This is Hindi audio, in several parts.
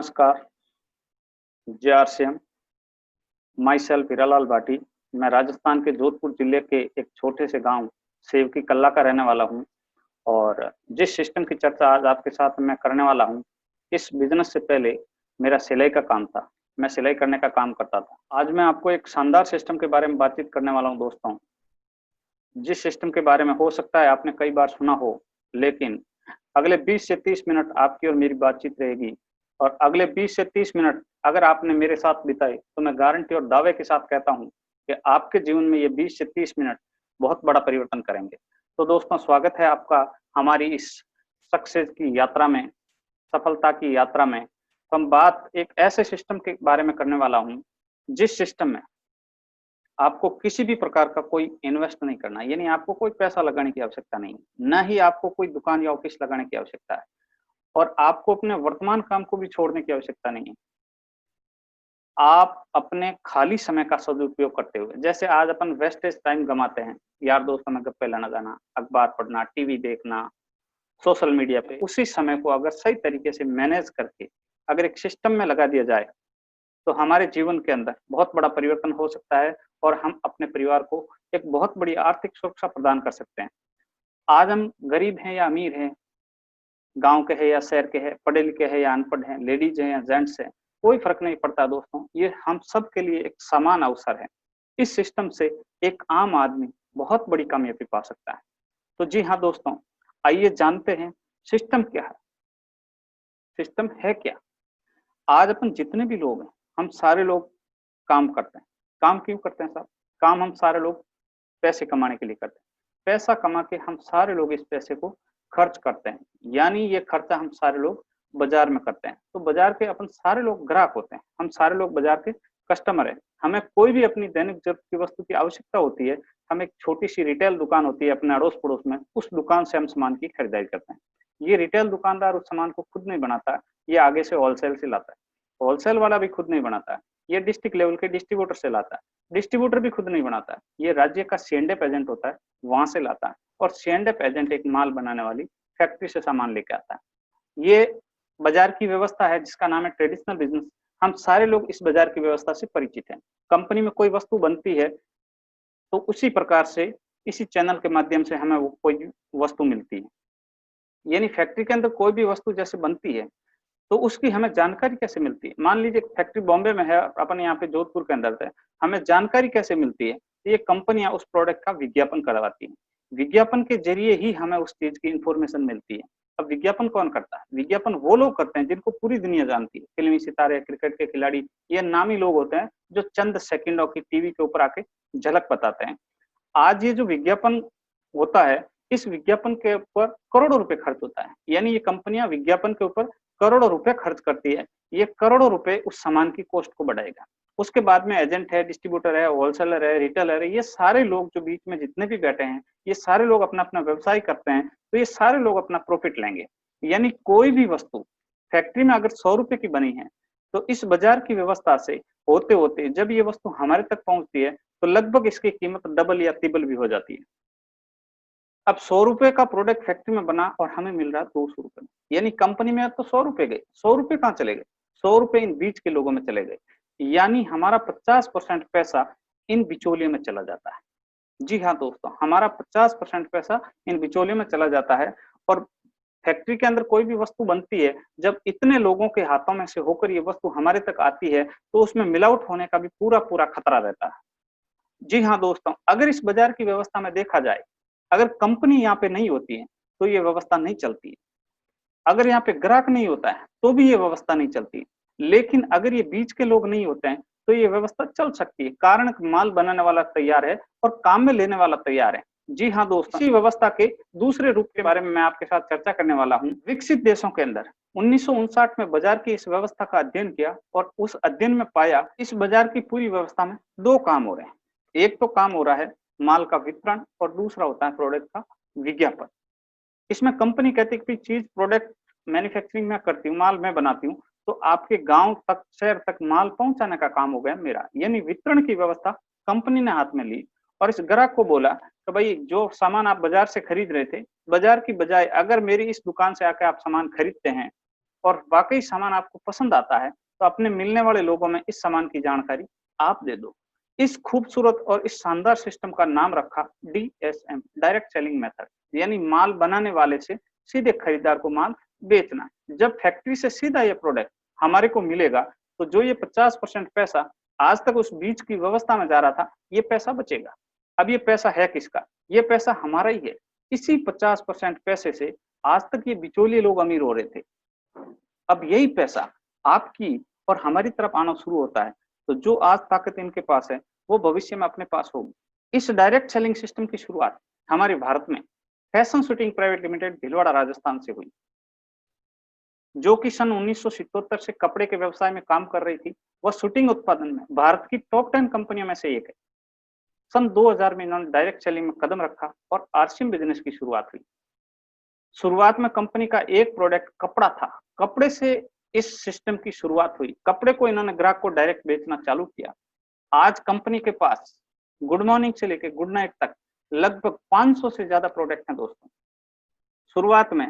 नमस्कार, जेआरसीएम, माई सेल्फ हीरालाल भाटी। मैं राजस्थान के जोधपुर जिले के एक छोटे से गांव सेवकी कल्ला का रहने वाला हूं और जिस सिस्टम की चर्चा आज आपके साथ मैं करने वाला हूं, इस बिजनेस से पहले मेरा सिलाई का काम था। मैं सिलाई करने का काम करता था। आज मैं आपको एक शानदार सिस्टम के बारे में बातचीत करने वाला हूं दोस्तों। जिस सिस्टम के बारे में हो सकता है आपने कई बार सुना हो, लेकिन अगले 20 से 30 मिनट आपकी और मेरी बातचीत रहेगी और अगले 20 से 30 मिनट अगर आपने मेरे साथ बिताए तो मैं गारंटी और दावे के साथ कहता हूं कि आपके जीवन में ये 20 से 30 मिनट बहुत बड़ा परिवर्तन करेंगे। तो दोस्तों, स्वागत है आपका हमारी इस सक्सेस की यात्रा में, सफलता की यात्रा में। तो हम बात एक ऐसे सिस्टम के बारे में करने वाला हूं जिस सिस्टम में आपको किसी भी प्रकार का कोई इन्वेस्ट नहीं करना, यानी आपको कोई पैसा लगाने की आवश्यकता नहीं, न ही आपको कोई दुकान या ऑफिस लगाने की आवश्यकता है और आपको अपने वर्तमान काम को भी छोड़ने की आवश्यकता नहीं है। आप अपने खाली समय का सदुपयोग करते हुए, जैसे आज अपन वेस्टेज टाइम गंवाते हैं, यार दोस्तों में गप्पे लड़ा जाना, अखबार पढ़ना, टीवी देखना, सोशल मीडिया पे, उसी समय को अगर सही तरीके से मैनेज करके अगर एक सिस्टम में लगा दिया जाए तो हमारे जीवन के अंदर बहुत बड़ा परिवर्तन हो सकता है और हम अपने परिवार को एक बहुत बड़ी आर्थिक सुरक्षा प्रदान कर सकते हैं। आज हम गरीब हैं या अमीर हैं, गांव के हैं या शहर के हैं, पढ़े लिखे हैं या अनपढ़ हैं, लेडीज हैं या जेंट्स हैं, कोई फर्क नहीं पड़ता दोस्तों। ये हम सब के लिए एक समान अवसर है। इस सिस्टम से एक आम आदमी बहुत बड़ी कामयाबी पा सकता है। तो जी हाँ दोस्तों, आइए जानते हैं सिस्टम क्या है। सिस्टम है क्या? आज अपन जितने भी लोग हैं, हम सारे लोग काम करते हैं। काम क्यों करते हैं साहब? काम हम सारे लोग पैसे कमाने के लिए करते हैं। पैसा कमा के हम सारे लोग इस पैसे को खर्च करते हैं, यानी ये खर्चा हम सारे लोग बाजार में करते हैं। तो बाजार के अपन सारे लोग ग्राहक होते हैं, हम सारे लोग बाजार के कस्टमर हैं। हमें कोई भी अपनी दैनिक जरूरत की वस्तु की आवश्यकता होती है, हम एक छोटी सी रिटेल दुकान होती है अपने अड़ोस पड़ोस में, उस दुकान से हम सामान की खरीदारी करते हैं। ये रिटेल दुकानदार उस सामान को खुद नहीं बनाता, ये आगे से होलसेल से लाता है। होलसेल वाला भी खुद नहीं बनाता है, ये डिस्ट्रिक्ट लेवल के डिस्ट्रीब्यूटर से लाता है। डिस्ट्रीब्यूटर भी खुद नहीं बनाता है, ये राज्य का सीएनडेप एजेंट होता है, वहां से लाता है और सीएनडेप एजेंट एक माल बनाने वाली फैक्ट्री से सामान लेके आता है। ये बाजार की व्यवस्था है जिसका नाम है ट्रेडिशनल बिजनेस। हम सारे लोग इस बाजार की व्यवस्था से परिचित हैं। कंपनी में कोई वस्तु बनती है तो उसी प्रकार से इसी चैनल के माध्यम से हमें वो कोई वस्तु मिलती है। यानी फैक्ट्री के अंदर कोई भी वस्तु जैसे बनती है तो उसकी हमें जानकारी कैसे मिलती है? मान लीजिए फैक्ट्री बॉम्बे में है, अपन यहाँ पे जोधपुर के अंदर है, हमें जानकारी कैसे मिलती है? ये कंपनियां उस प्रोडक्ट का विज्ञापन करवाती हैं। विज्ञापन के जरिए ही हमें उस चीज की इंफॉर्मेशन मिलती है। अब विज्ञापन कौन करता है? विज्ञापन वो लोग करते हैं जिनको पूरी दुनिया जानती है। फिल्मी सितारे, क्रिकेट के खिलाड़ी, ये नामी लोग होते हैं जो चंद सेकंडों की टीवी के ऊपर आके झलक बताते हैं। आज ये जो विज्ञापन होता है, इस विज्ञापन के ऊपर करोड़ों रुपए खर्च होता है। यानी ये कंपनियां विज्ञापन के ऊपर करोड़ों रुपए खर्च करती है। ये करोड़ों रुपए उस सामान की कॉस्ट को बढ़ाएगा। उसके बाद में एजेंट है, डिस्ट्रीब्यूटर है, होलसेलर है, रिटेलर है, ये सारे लोग जो बीच में जितने भी बैठे हैं, ये सारे लोग अपना अपना व्यवसाय करते हैं, तो ये सारे लोग अपना प्रॉफिट लेंगे। यानी कोई भी वस्तु फैक्ट्री में अगर 100 रुपए की बनी है तो इस बाजार की व्यवस्था से होते होते जब ये वस्तु हमारे तक पहुंचती है तो लगभग इसकी कीमत डबल या ट्रिपल भी हो जाती है। अब 100 रुपए का प्रोडक्ट फैक्ट्री में बना और हमें मिल रहा है 200 रुपए में, यानी कंपनी में तो 100 रुपए गए, 100 रुपए कहाँ चले गए? 100 रुपए इन बीच के लोगों में चले गए, यानी हमारा 50% पैसा इन बिचौलियों में चला जाता है। जी हाँ दोस्तों, हमारा 50% पैसा इन बिचौलियों में चला जाता है। और फैक्ट्री के अंदर कोई भी वस्तु बनती है, जब इतने लोगों के हाथों में से होकर ये वस्तु हमारे तक आती है तो उसमें मिलावट होने का भी पूरा पूरा खतरा रहता है। जी हाँ दोस्तों, अगर इस बाजार की व्यवस्था में देखा जाए, अगर कंपनी यहाँ पे नहीं होती है तो ये व्यवस्था नहीं चलती है। अगर यहाँ पे ग्राहक नहीं होता है तो भी ये व्यवस्था नहीं चलती है। लेकिन अगर ये बीच के लोग नहीं होते हैं तो ये व्यवस्था चल सकती है। कारण माल बनाने वाला तैयार है और काम में लेने वाला तैयार है। जी हाँ दोस्तों, इसी व्यवस्था के दूसरे रूप के बारे में मैं आपके साथ चर्चा करने वाला हूँ। विकसित देशों के अंदर 1959 में बाजार की इस व्यवस्था का अध्ययन किया और उस अध्ययन में पाया इस बाजार की पूरी व्यवस्था में दो काम हो रहे हैं। एक तो काम हो रहा है माल का वितरण और दूसरा होता है प्रोडक्ट का विज्ञापन। इसमें कंपनी कहती है कि चीज प्रोडक्ट मैन्युफैक्चरिंग में करती हूँ, माल मैं बनाती हूँ, तो आपके गांव तक, शहर तक माल पहुंचाने का काम हो गया मेरा। यानी वितरण की व्यवस्था कंपनी ने हाथ में ली और इस ग्राहक को बोला कि भाई जो सामान आप बाजार से खरीद रहे थे, बाजार की बजाय अगर मेरी इस दुकान से आकर आप सामान खरीदते हैं और वाकई सामान आपको पसंद आता है तो अपने मिलने वाले लोगों में इस सामान की जानकारी आप दे दो। इस खूबसूरत और इस शानदार सिस्टम का नाम रखा डीएसएम, डायरेक्ट सेलिंग मेथड, यानी माल बनाने वाले से सीधे खरीदार को माल बेचना। जब फैक्ट्री से सीधा ये प्रोडक्ट हमारे को मिलेगा तो जो ये 50% पैसा आज तक उस बीच की व्यवस्था में जा रहा था, ये पैसा बचेगा। अब ये पैसा है किसका? ये पैसा हमारा ही है। इसी 50% पैसे से आज तक ये बिचौलिए लोग अमीर हो रहे थे। अब यही पैसा आपकी और हमारी तरफ आना शुरू होता है तो जो आज ताकत इनके पास है वो भविष्य में अपने पास होगी। इस डायरेक्ट सेलिंग सिस्टम की शुरुआत हमारे भारत में fashion shooting private limited Bhilwara Rajasthan से हुई, जो कि सन 1977 से कपड़े के व्यवसाय में काम कर रही थी। वह शूटिंग उत्पादन में भारत की टॉप 10 कंपनियों में से एक है। सन 2000 में इन्होंने डायरेक्ट सेलिंग में कदम रखा और आरसीएम बिजनेस की शुरुआत हुई। शुरुआत में कंपनी का एक प्रोडक्ट कपड़ा था। कपड़े से इस सिस्टम की शुरुआत हुई। कपड़े को इन्होंने ग्राहक को डायरेक्ट बेचना चालू किया। आज कंपनी के पास गुड मॉर्निंग से लेकर गुड नाइट तक लगभग 500 से ज्यादा प्रोडक्ट हैं दोस्तों। शुरुआत में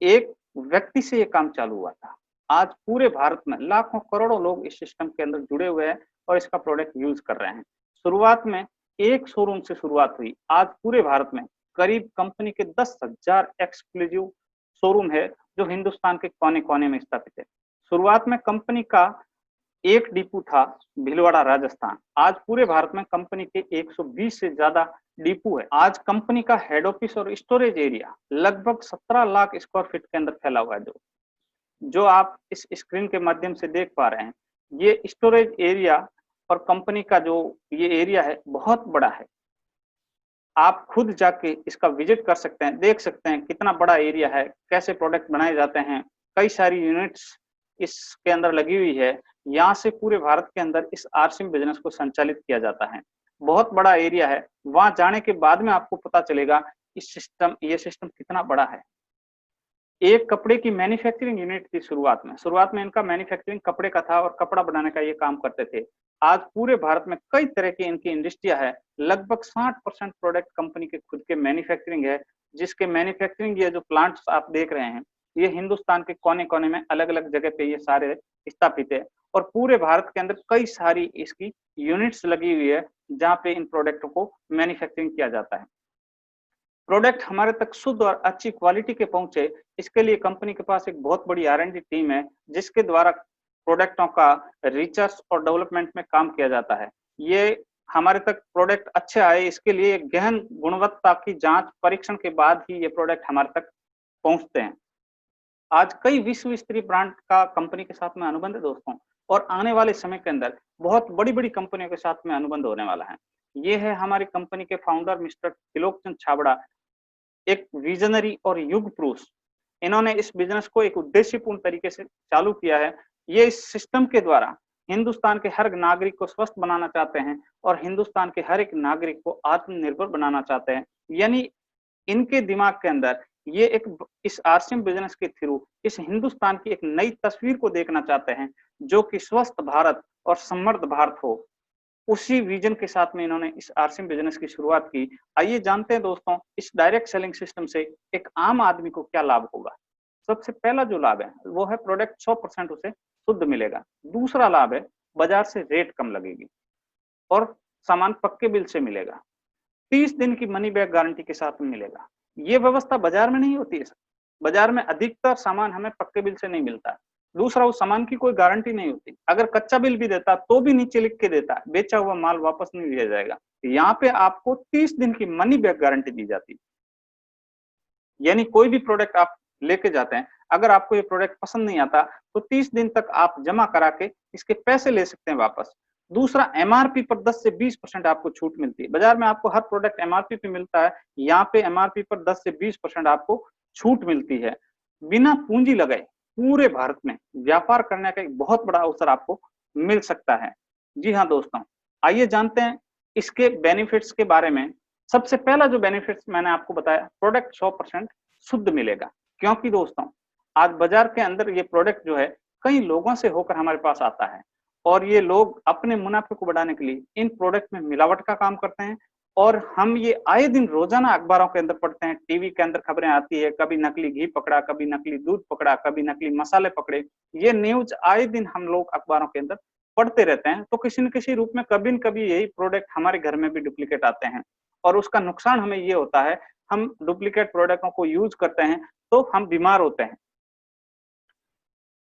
एक व्यक्ति से ये काम चालू हुआ था। आज पूरे भारत में लाखों करोड़ों लोग इस सिस्टम के अंदर जुड़े हुए हैं और इसका प्रोडक्ट यूज कर रहे हैं। शुरुआत में एक शोरूम से शुरुआत हुई। आज पूरे भारत में करीब कंपनी के 10,000 एक्सक्लूसिव शोरूम है जो हिंदुस्तान के कोने कोने में स्थापित है। शुरुआत में कंपनी का एक डिपो था भीलवाड़ा राजस्थान। आज पूरे भारत में कंपनी के 120 से ज्यादा डिपो है। आज कंपनी का हेड ऑफिस और स्टोरेज एरिया लगभग 17 लाख स्क्वायर फीट के अंदर फैला हुआ है। जो आप इस स्क्रीन के माध्यम से देख पा रहे हैं, ये स्टोरेज एरिया और कंपनी का जो ये एरिया है बहुत बड़ा है। आप खुद जाके इसका विजिट कर सकते हैं, देख सकते हैं कितना बड़ा एरिया है, कैसे प्रोडक्ट बनाए जाते हैं। कई सारी यूनिट्स इसके अंदर लगी हुई है। यहाँ से पूरे भारत के अंदर इस आरसीएम बिजनेस को संचालित किया जाता है। बहुत बड़ा एरिया है। वहां जाने के बाद में आपको पता चलेगा ये सिस्टम कितना बड़ा है। एक कपड़े की मैन्युफैक्चरिंग यूनिट थी शुरुआत में इनका मैन्युफैक्चरिंग कपड़े का था और कपड़ा बनाने का ये काम करते थे। आज पूरे भारत में कई तरह की इनकी इंडस्ट्रियां है। लगभग 60% प्रोडक्ट कंपनी के खुद के मैन्युफैक्चरिंग है, जिसके मैन्युफैक्चरिंग ये जो प्लांट्स आप देख रहे हैं, ये हिंदुस्तान के कोने कोने में अलग अलग जगह पे ये सारे स्थापित है और पूरे भारत के अंदर कई सारी इसकी यूनिट्स लगी हुई है जहाँ पे इन प्रोडक्टों को मैन्युफैक्चरिंग किया जाता है। प्रोडक्ट हमारे तक शुद्ध और अच्छी क्वालिटी के पहुंचे, इसके लिए कंपनी के पास एक बहुत बड़ी R&D टीम है जिसके द्वारा प्रोडक्टों का रिसर्च और डेवलपमेंट में काम किया जाता है। ये हमारे तक प्रोडक्ट अच्छे आए, इसके लिए गहन गुणवत्ता की जांच परीक्षण के बाद ही ये प्रोडक्ट हमारे तक पहुंचते हैं। आज कई विश्व स्तरीय ब्रांड का कंपनी के साथ में अनुबंध है दोस्तों, और आने वाले समय के अंदर बहुत बड़ी बड़ी कंपनियों के साथ में अनुबंध होने वाला है। ये है हमारी कंपनी के फाउंडर मिस्टर त्रिलोकचंद छाबड़ा, एक विजनरी और युग पुरुष। इन्होंने इस बिजनेस को एक उद्देश्यपूर्ण तरीके से चालू किया है। ये इस सिस्टम के द्वारा हिंदुस्तान के हर नागरिक को स्वस्थ बनाना चाहते हैं और हिंदुस्तान के हर एक नागरिक को आत्मनिर्भर बनाना चाहते हैं। यानी इनके दिमाग के अंदर ये इस आरसीएम बिजनेस के थ्रू इस हिंदुस्तान की एक नई तस्वीर को देखना चाहते हैं जो कि स्वस्थ भारत और समृद्ध भारत हो। उसी विजन के साथ में इन्होंने इस आरसीएम बिजनेस की शुरुआत की। आइए जानते हैं दोस्तों, इस डायरेक्ट सेलिंग सिस्टम से एक आम आदमी को क्या लाभ होगा। सबसे पहला जो लाभ है वो है प्रोडक्ट 100% उसे शुद्ध मिलेगा। दूसरा लाभ है बाजार से रेट कम लगेगी और सामान पक्के बिल से मिलेगा। 30 दिन की मनी बैक गारंटी के साथ में मिलेगा। ये व्यवस्था बाजार में नहीं होती है। बाजार में अधिकतर सामान हमें पक्के बिल से नहीं मिलता। दूसरा, उस सामान की कोई गारंटी नहीं होती। अगर कच्चा बिल भी देता तो भी नीचे लिख के देता है बेचा हुआ माल वापस नहीं लिया जाएगा। यहाँ पे आपको 30 दिन की मनी बैक गारंटी दी जाती है। यानी कोई भी प्रोडक्ट आप लेके जाते हैं, अगर आपको ये प्रोडक्ट पसंद नहीं आता तो 30 दिन तक आप जमा करा के इसके पैसे ले सकते हैं वापस। दूसरा, एमआरपी पर 10 से 20% आपको छूट मिलती है। बाजार में आपको हर प्रोडक्ट एमआरपी पे मिलता है, यहाँ पे एमआरपी पर 10 से 20% आपको छूट मिलती है। बिना पूंजी लगाए पूरे भारत में व्यापार करने का एक बहुत बड़ा अवसर आपको मिल सकता है। जी हाँ दोस्तों, आइए जानते हैं इसके बेनिफिट्स के बारे में। सबसे पहला जो बेनिफिट्स मैंने आपको बताया, प्रोडक्ट 100% शुद्ध मिलेगा। क्योंकि दोस्तों आज बाजार के अंदर ये प्रोडक्ट जो है कई लोगों से होकर हमारे पास आता है और ये लोग अपने मुनाफे को बढ़ाने के लिए इन प्रोडक्ट में मिलावट का काम करते हैं और हम ये आए दिन रोजाना अखबारों के अंदर पढ़ते हैं, टीवी के अंदर खबरें आती है, कभी नकली घी पकड़ा, कभी नकली दूध पकड़ा, कभी नकली मसाले पकड़े। ये न्यूज आए दिन हम लोग अखबारों के अंदर पढ़ते रहते हैं। तो किसी न किसी रूप में कभी न कभी यही प्रोडक्ट हमारे घर में भी डुप्लीकेट आते हैं और उसका नुकसान हमें ये होता है, हम डुप्लीकेट प्रोडक्टों को यूज करते हैं तो हम बीमार होते हैं।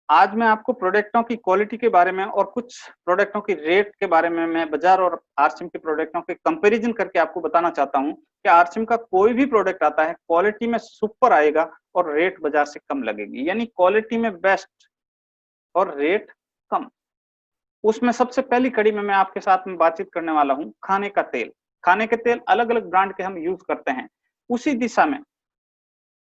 आज मैं आपको प्रोडक्टों की क्वालिटी के बारे में और कुछ प्रोडक्टों की रेट के बारे में मैं बाजार और आरसीएम के प्रोडक्टों के कंपैरिजन करके आपको बताना चाहता हूं कि आरसीएम का कोई भी प्रोडक्ट आता है क्वालिटी में सुपर आएगा और रेट बाजार से कम लगेगी, यानी क्वालिटी में बेस्ट और रेट कम। उसमें सबसे पहली कड़ी में मैं आपके साथ में बातचीत करने वाला हूं खाने का तेल। खाने के तेल अलग अलग ब्रांड के हम यूज करते हैं। उसी दिशा में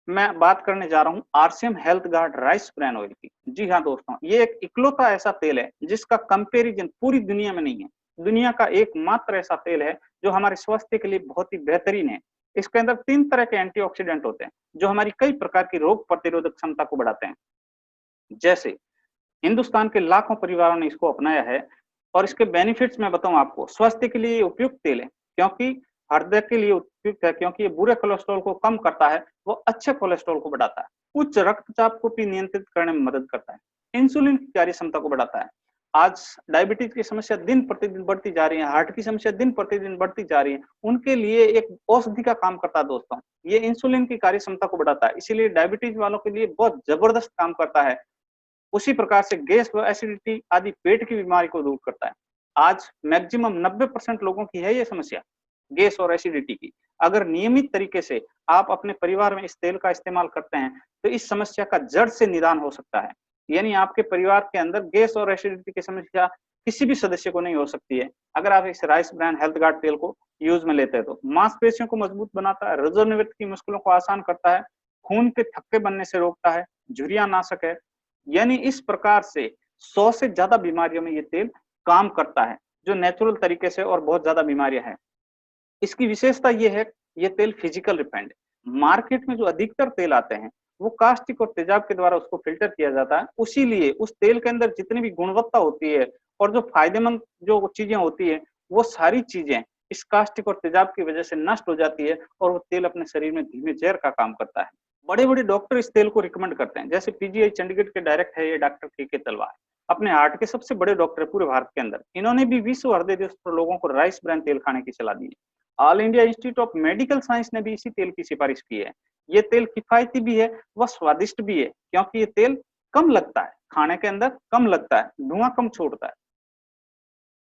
मैं बात करने जा रहा हूं RCM health guard rice bran oil की। जी हाँ दोस्तों, ये एक इकलौता ऐसा तेल है जिसका कंपैरिजन पूरी दुनिया में नहीं है। दुनिया का एकमात्र ऐसा तेल है जो हमारे स्वास्थ्य के लिए बहुत ही बेहतरीन है। इसके अंदर 3 तरह के एंटीऑक्सीडेंट होते हैं जो हमारी कई प्रकार की रोग प्रतिरोधक क्षमता को बढ़ाते हैं। जैसे हिंदुस्तान के लाखों परिवारों ने इसको अपनाया है और इसके बेनिफिट्स मैं बताऊं आपको। स्वास्थ्य के लिए उपयुक्त तेल है क्योंकि हृदय के लिए उपयुक्त है क्योंकि ये बुरे कोलेस्ट्रॉल को कम करता है, वो अच्छे कोलेस्ट्रॉल को बढ़ाता है। उच्च रक्तचाप को भी नियंत्रित करने में मदद करता है। इंसुलिन की कार्य क्षमता को बढ़ाता है। आज डायबिटीज की समस्या दिन प्रतिदिन बढ़ती जा रही है, हार्ट की समस्या दिन प्रतिदिन बढ़ती जा रही है, उनके लिए एक औषधि का काम करता है दोस्तों। ये इंसुलिन की कार्य क्षमता को बढ़ाता है, इसीलिए डायबिटीज वालों के लिए बहुत जबरदस्त काम करता है। उसी प्रकार से गैस व एसिडिटी आदि पेट की बीमारी को दूर करता है। आज मैक्सिमम 90% लोगों की है ये समस्या, गैस और एसिडिटी की। अगर नियमित तरीके से आप अपने परिवार में इस तेल का इस्तेमाल करते हैं तो इस समस्या का जड़ से निदान हो सकता है। यानी आपके परिवार के अंदर गैस और एसिडिटी की समस्या किसी भी सदस्य को नहीं हो सकती है अगर आप इस राइस ब्रान हेल्थ गार्ड तेल को यूज में लेते हैं तो। मांसपेशियों को मजबूत बनाता है, हृदय की मुश्किलों को आसान करता है, खून के थक्के बनने से रोकता है, झुर्रियां नाशक है। यानी इस प्रकार से 100 से ज्यादा बीमारियों में ये तेल काम करता है जो नेचुरल तरीके से, और बहुत ज्यादा बीमारियां हैं। इसकी विशेषता ये है, ये तेल फिजिकल रिफाइंड है। मार्केट में जो अधिकतर तेल आते हैं वो कास्टिक और तेजाब के द्वारा उसको फिल्टर किया जाता है। उसीलिए उस तेल के अंदर जितनी भी गुणवत्ता होती है और जो फायदेमंद जो चीजें होती है वो सारी चीजें इस कास्टिक और तेजाब की वजह से नष्ट हो जाती है और वो तेल अपने शरीर में धीमे जहर का काम करता है। बड़े बड़े डॉक्टर इस तेल को रिकमेंड करते हैं, जैसे पीजीआई चंडीगढ़ के डायरेक्ट है ये डॉक्टर के तलवार, अपने हार्ट के सबसे बड़े डॉक्टर है पूरे भारत के अंदर। इन्होंने भी विश्व हृदय दिवस पर लोगों को राइस ब्रान तेल खाने की सलाह दी है। All India institute of medical science ने भी इसी तेल की सिफारिश की है। ये तेल किफायती भी है व स्वादिष्ट भी है क्योंकि ये तेल कम लगता है, खाने के अंदर कम लगता है, धुआं कम छोड़ता है,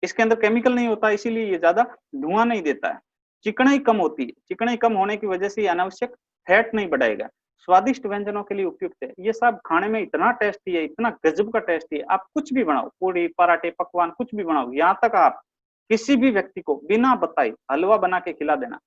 इसके अंदर केमिकल नहीं होता, इसीलिए ये ज्यादा धुआं नहीं देता है। चिकनाई कम होती है, चिकनाई कम होने की वजह से ये अनावश्यक फैट नहीं बढ़ाएगा। स्वादिष्ट व्यंजनों के लिए उपयुक्त है। ये सब खाने में इतना टेस्टी है, इतना गजब का टेस्टी है। आप कुछ भी बनाओ, पूरी पराठे पकवान कुछ भी बनाओ, यहाँ तक आप किसी भी व्यक्ति को बिना बताए हलवा बना के खिला देना,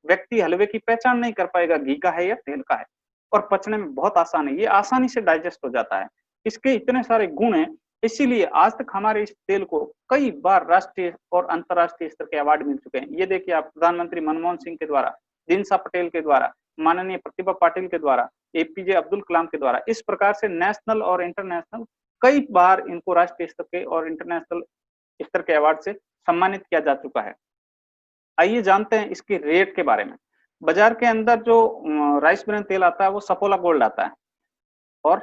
व्यक्ति हलवे की पहचान नहीं कर पाएगा घी का है या तेल का है। और पचने में बहुत आसान है, ये आसानी से डाइजेस्ट हो जाता है। इसके इतने सारे गुण हैं, इसीलिए आज तक हमारे इस तेल को कई बार राष्ट्रीय और अंतर्राष्ट्रीय स्तर के अवार्ड मिल चुके हैं। ये देखिए आप, प्रधानमंत्री मनमोहन सिंह के द्वारा, दीनसा पटेल के द्वारा, माननीय प्रतिभा पाटिल के द्वारा, एपीजे अब्दुल कलाम के द्वारा, इस प्रकार से नेशनल और इंटरनेशनल कई बार इनको राष्ट्रीय स्तर के और इंटरनेशनल स्तर के अवार्ड से सम्मानित किया जा चुका है। आइए जानते हैं इसके रेट के बारे में। बाजार के अंदर जो राइस ब्रान तेल आता है वो सफोला गोल्ड आता है और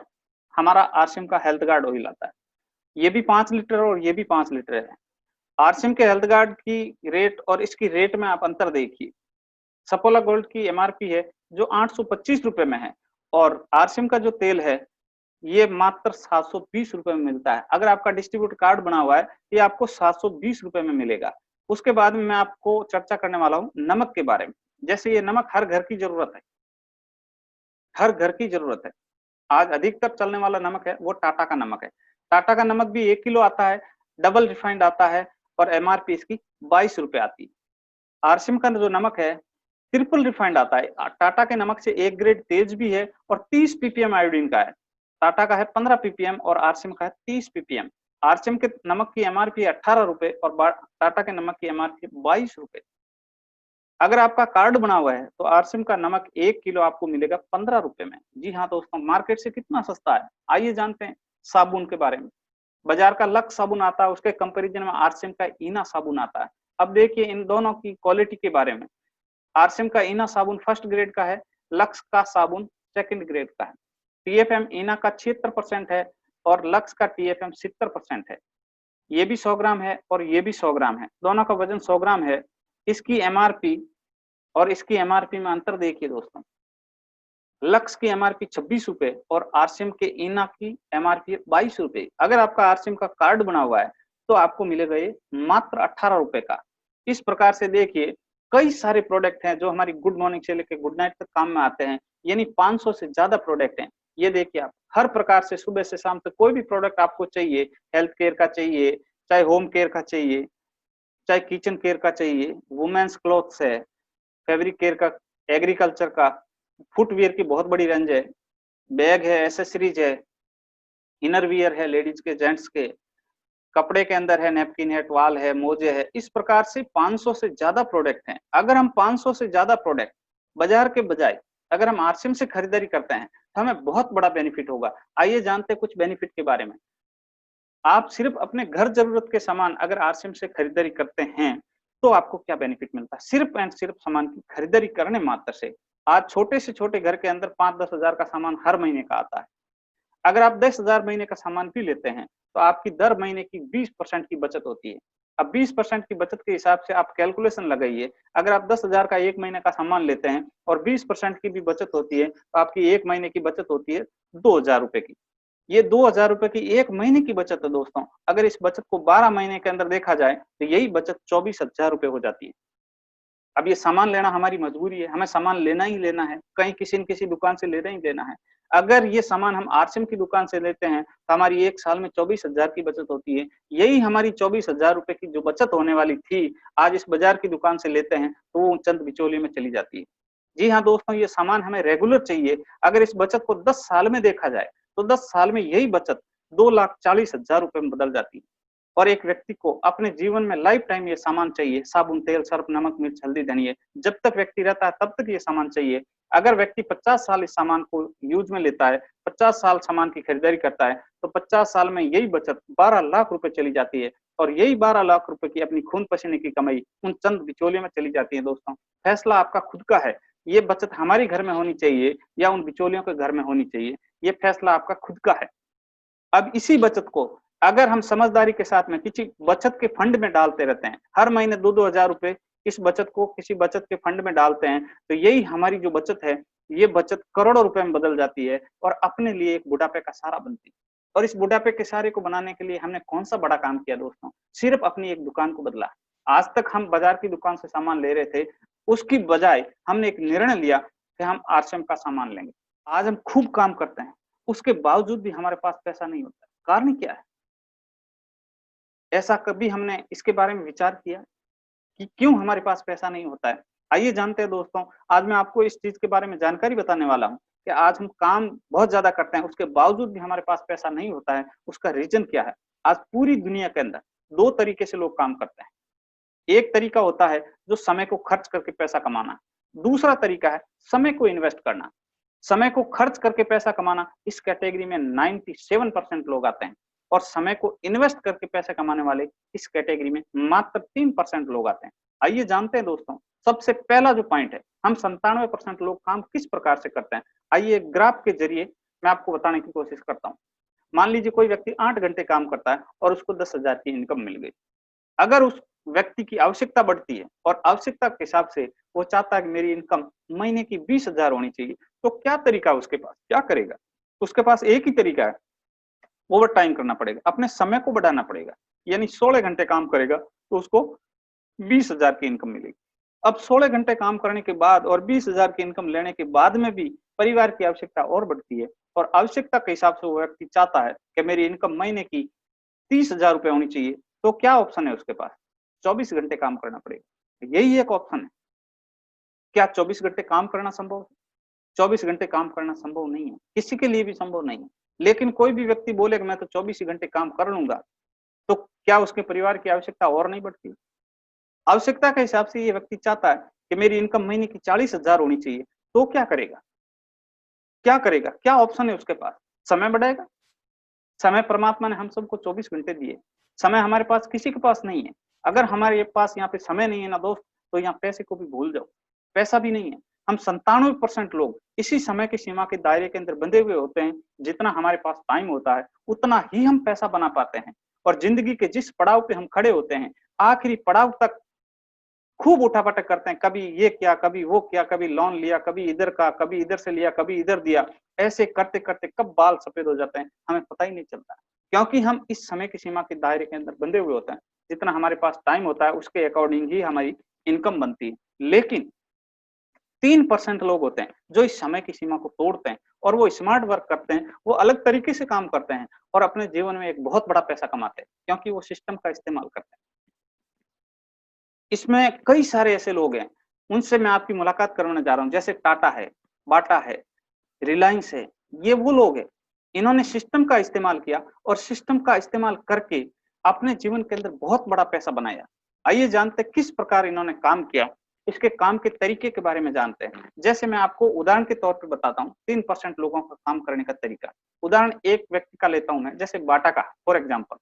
हमारा आरसीएम का हेल्थ गार्ड ऑयल आता है। ये भी 5 लीटर और ये भी 5 लीटर है। आरसीएम के हेल्थ गार्ड की रेट और इसकी रेट में आप अंतर देखिए। सफोला गोल्ड की एमआरपी है जो 825 रुपए में है और आरसीएम का जो तेल है ये मात्र 720 रुपए में मिलता है। अगर आपका डिस्ट्रीब्यूटर कार्ड बना हुआ है ये आपको 720 रुपए में मिलेगा। उसके बाद में मैं आपको चर्चा करने वाला हूँ नमक के बारे में। जैसे ये नमक हर घर की जरूरत है, हर घर की जरूरत है। आज अधिकतर चलने वाला नमक है वो टाटा का नमक है। टाटा का नमक भी 1 किलो आता है, डबल रिफाइंड आता है और एमआरपी इसकी 22 रुपए आती है। आरसीएम का जो नमक है ट्रिपल रिफाइंड आता है। टाटा के नमक से एक ग्रेड तेज भी है और 30 पीपीएम आयोडीन का है। टाटा का है 15 पीपीएम और आरसीएम का है 30 पीपीएम। आरसीएम के नमक की एमआरपी 18 रुपए और टाटा के नमक की एमआरपी 22 रुपए। अगर आपका कार्ड बना हुआ है तो आरसीएम का नमक 1 किलो आपको मिलेगा 15 रुपए में। जी हाँ दोस्तों, मार्केट से कितना सस्ता है। आइए जानते हैं साबुन के बारे में। बाजार का लक्स साबुन आता है, उसके कंपैरिजन में आरसीएम का इना साबुन आता है। अब देखिए इन दोनों की क्वालिटी के बारे में। आरसीएम का इना साबुन फर्स्ट ग्रेड का है, लक्स का साबुन सेकंड ग्रेड का है। टीएफएम इना का 76% है और लक्स का टीएफएम 70% है। ये भी 100 ग्राम है और ये भी 100 ग्राम है, दोनों का वजन 100 ग्राम है। इसकी एमआरपी और इसकी एमआरपी में अंतर देखिए दोस्तों, लक्स की एमआरपी 26 रुपए और आरसीएम के इना की एमआरपी 22 रुपए। अगर आपका आरसीएम का कार्ड बना हुआ है तो आपको मिलेगा ये मात्र 18 रुपए का। इस प्रकार से देखिए कई सारे प्रोडक्ट हैं जो हमारी गुड मॉर्निंग से लेकर गुड नाइट तक काम में आते हैं, यानी 500 से ज्यादा प्रोडक्ट हैं। ये देखिए आप हर प्रकार से सुबह से शाम तक कोई भी प्रोडक्ट आपको चाहिए, हेल्थ केयर का चाहिए, चाहे होम केयर का चाहिए, चाहे किचन केयर का चाहिए, वुमेन्स क्लॉथ्स है, फैब्रिक केयर का, एग्रीकल्चर का, फुटवियर की बहुत बड़ी रेंज है, बैग है, एसेसरीज है, इनर वियर है लेडीज के, जेंट्स के, कपड़े के अंदर है, नैपकिन है, टवाल है, मोजे है। इस प्रकार से 500 से ज्यादा प्रोडक्ट हैं। अगर हम 500 से ज्यादा प्रोडक्ट बाजार के बजाय अगर हम आरसीएम से खरीदारी करते हैं तो हमें बहुत बड़ा बेनिफिट होगा। आइए जानते हैं कुछ बेनिफिट के बारे में। आप सिर्फ अपने घर जरूरत के सामान अगर आरसीएम से खरीदारी करते हैं तो आपको क्या बेनिफिट मिलता है? सिर्फ एंड सिर्फ सामान की खरीदारी करने मात्र से आज छोटे से छोटे घर के अंदर 5-10 हजार का सामान हर महीने का आता है। अगर आप 10,000 महीने का सामान भी लेते हैं तो आपकी दर महीने की 20% की बचत होती है। अब 20% की बचत के हिसाब से आप कैलकुलेशन लगाइए, अगर आप 10,000 का एक महीने का सामान लेते हैं और 20% की भी बचत होती है तो आपकी एक महीने की बचत होती है 2,000 रुपए की। ये 2,000 रुपए की एक महीने की बचत है दोस्तों। अगर इस बचत को 12 महीने के अंदर देखा जाए तो यही बचत 24,000 रुपए हो जाती है। अब ये सामान लेना हमारी मजबूरी है, हमें सामान लेना ही लेना है, कहीं किसी न किसी दुकान से लेना ही लेना है। अगर ये सामान हम आरसीएम की दुकान से लेते हैं तो हमारी एक साल में 24,000 की बचत होती है। यही हमारी 24,000 रुपए की जो बचत होने वाली थी, आज इस बाजार की दुकान से लेते हैं तो वो चंद बिचौलियों में चली जाती है। जी हाँ दोस्तों, ये सामान हमें रेगुलर चाहिए। अगर इस बचत को 10 साल में देखा जाए तो 10 साल में यही बचत 2,40,000 रुपए में बदल जाती है। और एक व्यक्ति को अपने जीवन में लाइफ टाइम ये सामान चाहिए, साबुन, तेल, सर्फ, नमक, मिर्च, हल्दी, धनिया, जब तक व्यक्ति रहता है तब तक ये सामान चाहिए। अगर व्यक्ति 50 साल इस सामान को यूज में लेता है, 50 साल सामान की खरीदारी करता है तो 50 साल में यही बचत 12 लाख रुपए चली जाती है। और यही 12 लाख रुपए की अपनी खून पसीने की कमाई उन चंद बिचौलियों में चली जाती है। दोस्तों, फैसला आपका खुद का है, ये बचत हमारे घर में होनी चाहिए या उन बिचौलियों के घर में होनी चाहिए, ये फैसला आपका खुद का है। अब इसी बचत को अगर हम समझदारी के साथ में किसी बचत के फंड में डालते रहते हैं, हर महीने 2-2 हजार रुपए इस बचत को किसी बचत के फंड में डालते हैं, तो यही हमारी जो बचत है, ये बचत करोड़ों रुपए में बदल जाती है और अपने लिए एक बुढ़ापे का सहारा बनती है। और इस बुढ़ापे के सहारे को बनाने के लिए हमने कौन सा बड़ा काम किया दोस्तों? सिर्फ अपनी एक दुकान को बदला। आज तक हम बाजार की दुकान से सामान ले रहे थे, उसकी बजाय हमने एक निर्णय लिया कि हम आरसीएम का सामान लेंगे। आज हम खूब काम करते हैं, उसके बावजूद भी हमारे पास पैसा नहीं होता है। कारण क्या है? ऐसा कभी हमने इसके बारे में विचार किया कि क्यों हमारे पास पैसा नहीं होता है? आइए जानते हैं दोस्तों, आज मैं आपको इस चीज के बारे में जानकारी बताने वाला हूँ कि आज हम काम बहुत ज्यादा करते हैं, उसके बावजूद भी हमारे पास पैसा नहीं होता है। उसका रीजन क्या है? आज पूरी दुनिया के अंदर दो तरीके से लोग काम करते हैं। एक तरीका होता है जो समय को खर्च करके पैसा कमाना, दूसरा तरीका है समय को इन्वेस्ट करना। समय को खर्च करके पैसा कमाना, इस कैटेगरी में 97% लोग आते हैं और समय को इन्वेस्ट करके पैसे कमाने वाले इस कैटेगरी में मात्र 3% लोग आते हैं। आइए जानते हैं दोस्तों, सबसे पहला जो पॉइंट है, हम 97% लोग काम किस प्रकार से करते हैं। आइए एक ग्राफ के जरिए मैं आपको बताने की कोशिश करता हूँ। मान लीजिए कोई व्यक्ति 8 घंटे काम करता है और उसको 10,000 की इनकम मिल गई। अगर उस व्यक्ति की आवश्यकता बढ़ती है और आवश्यकता के हिसाब से वो चाहता है कि मेरी इनकम महीने की 20,000 होनी चाहिए, तो क्या तरीका उसके पास? क्या करेगा? उसके पास एक ही तरीका है, ओवर टाइम करना पड़ेगा, अपने समय को बढ़ाना पड़ेगा। यानी 16 घंटे काम करेगा तो उसको 20,000 की इनकम मिलेगी। अब 16 घंटे काम करने के बाद और 20,000 की इनकम लेने के बाद में भी परिवार की आवश्यकता और बढ़ती है और आवश्यकता के हिसाब से वो व्यक्ति चाहता है कि मेरी इनकम महीने की 30,000 रुपए होनी चाहिए, तो क्या ऑप्शन है उसके पास? 24 घंटे काम करना पड़ेगा। यही एक ऑप्शन है। क्या 24 घंटे काम करना संभव है? 24 घंटे काम करना संभव नहीं है, किसी के लिए भी संभव नहीं है। लेकिन कोई भी व्यक्ति बोले कि मैं तो 24 ही घंटे काम कर लूंगा, तो क्या उसके परिवार की आवश्यकता और नहीं बढ़ती? आवश्यकता के हिसाब से ये व्यक्ति चाहता है कि मेरी इनकम महीने की 40,000 होनी चाहिए, तो क्या करेगा? क्या करेगा? क्या ऑप्शन है उसके पास? समय बढ़ाएगा। समय परमात्मा ने हम सबको 24 घंटे दिए, समय हमारे पास किसी के पास नहीं है। अगर हमारे पास यहाँ पे समय नहीं है ना दोस्त, तो यहाँ पैसे को भी भूल जाओ, पैसा भी नहीं है। हम 97% लोग इसी समय की सीमा के दायरे के अंदर बंधे हुए होते हैं। जितना हमारे पास टाइम होता है उतना ही हम पैसा बना पाते हैं, और जिंदगी के जिस पड़ाव पे हम खड़े होते हैं आखिरी पड़ाव तक खूब उठापटक करते हैं, कभी ये किया, कभी वो किया, कभी लोन लिया, कभी इधर का, कभी इधर से लिया, कभी इधर दिया। ऐसे करते करते कब बाल सफेद हो जाते हैं हमें पता ही नहीं चलता, क्योंकि हम इस समय की सीमा के दायरे के अंदर बंधे हुए होते हैं। जितना हमारे पास टाइम होता है उसके अकॉर्डिंग ही हमारी इनकम बनती है। लेकिन 3% लोग होते हैं जो इस समय की सीमा को तोड़ते हैं, और वो स्मार्ट वर्क करते हैं, वो अलग तरीके से काम करते हैं और अपने जीवन में एक बहुत बड़ा पैसा कमाते हैं, क्योंकि वो सिस्टम का इस्तेमाल करते हैं। इसमें कई सारे ऐसे लोग हैं, उनसे मैं आपकी मुलाकात करवाने जा रहा हूँ। जैसे टाटा है, बाटा है, रिलायंस है, ये वो लोग हैं, इन्होंने सिस्टम का इस्तेमाल किया और सिस्टम का इस्तेमाल करके अपने जीवन के अंदर बहुत बड़ा पैसा बनाया। आइए जानते हैं किस प्रकार इन्होंने काम किया, इसके काम के तरीके के बारे में जानते हैं। जैसे मैं आपको उदाहरण के तौर पर बताता हूँ 3% लोगों का काम करने का तरीका। उदाहरण एक व्यक्ति का लेता हूं मैं, जैसे बाटा का फॉर एग्जाम्पल।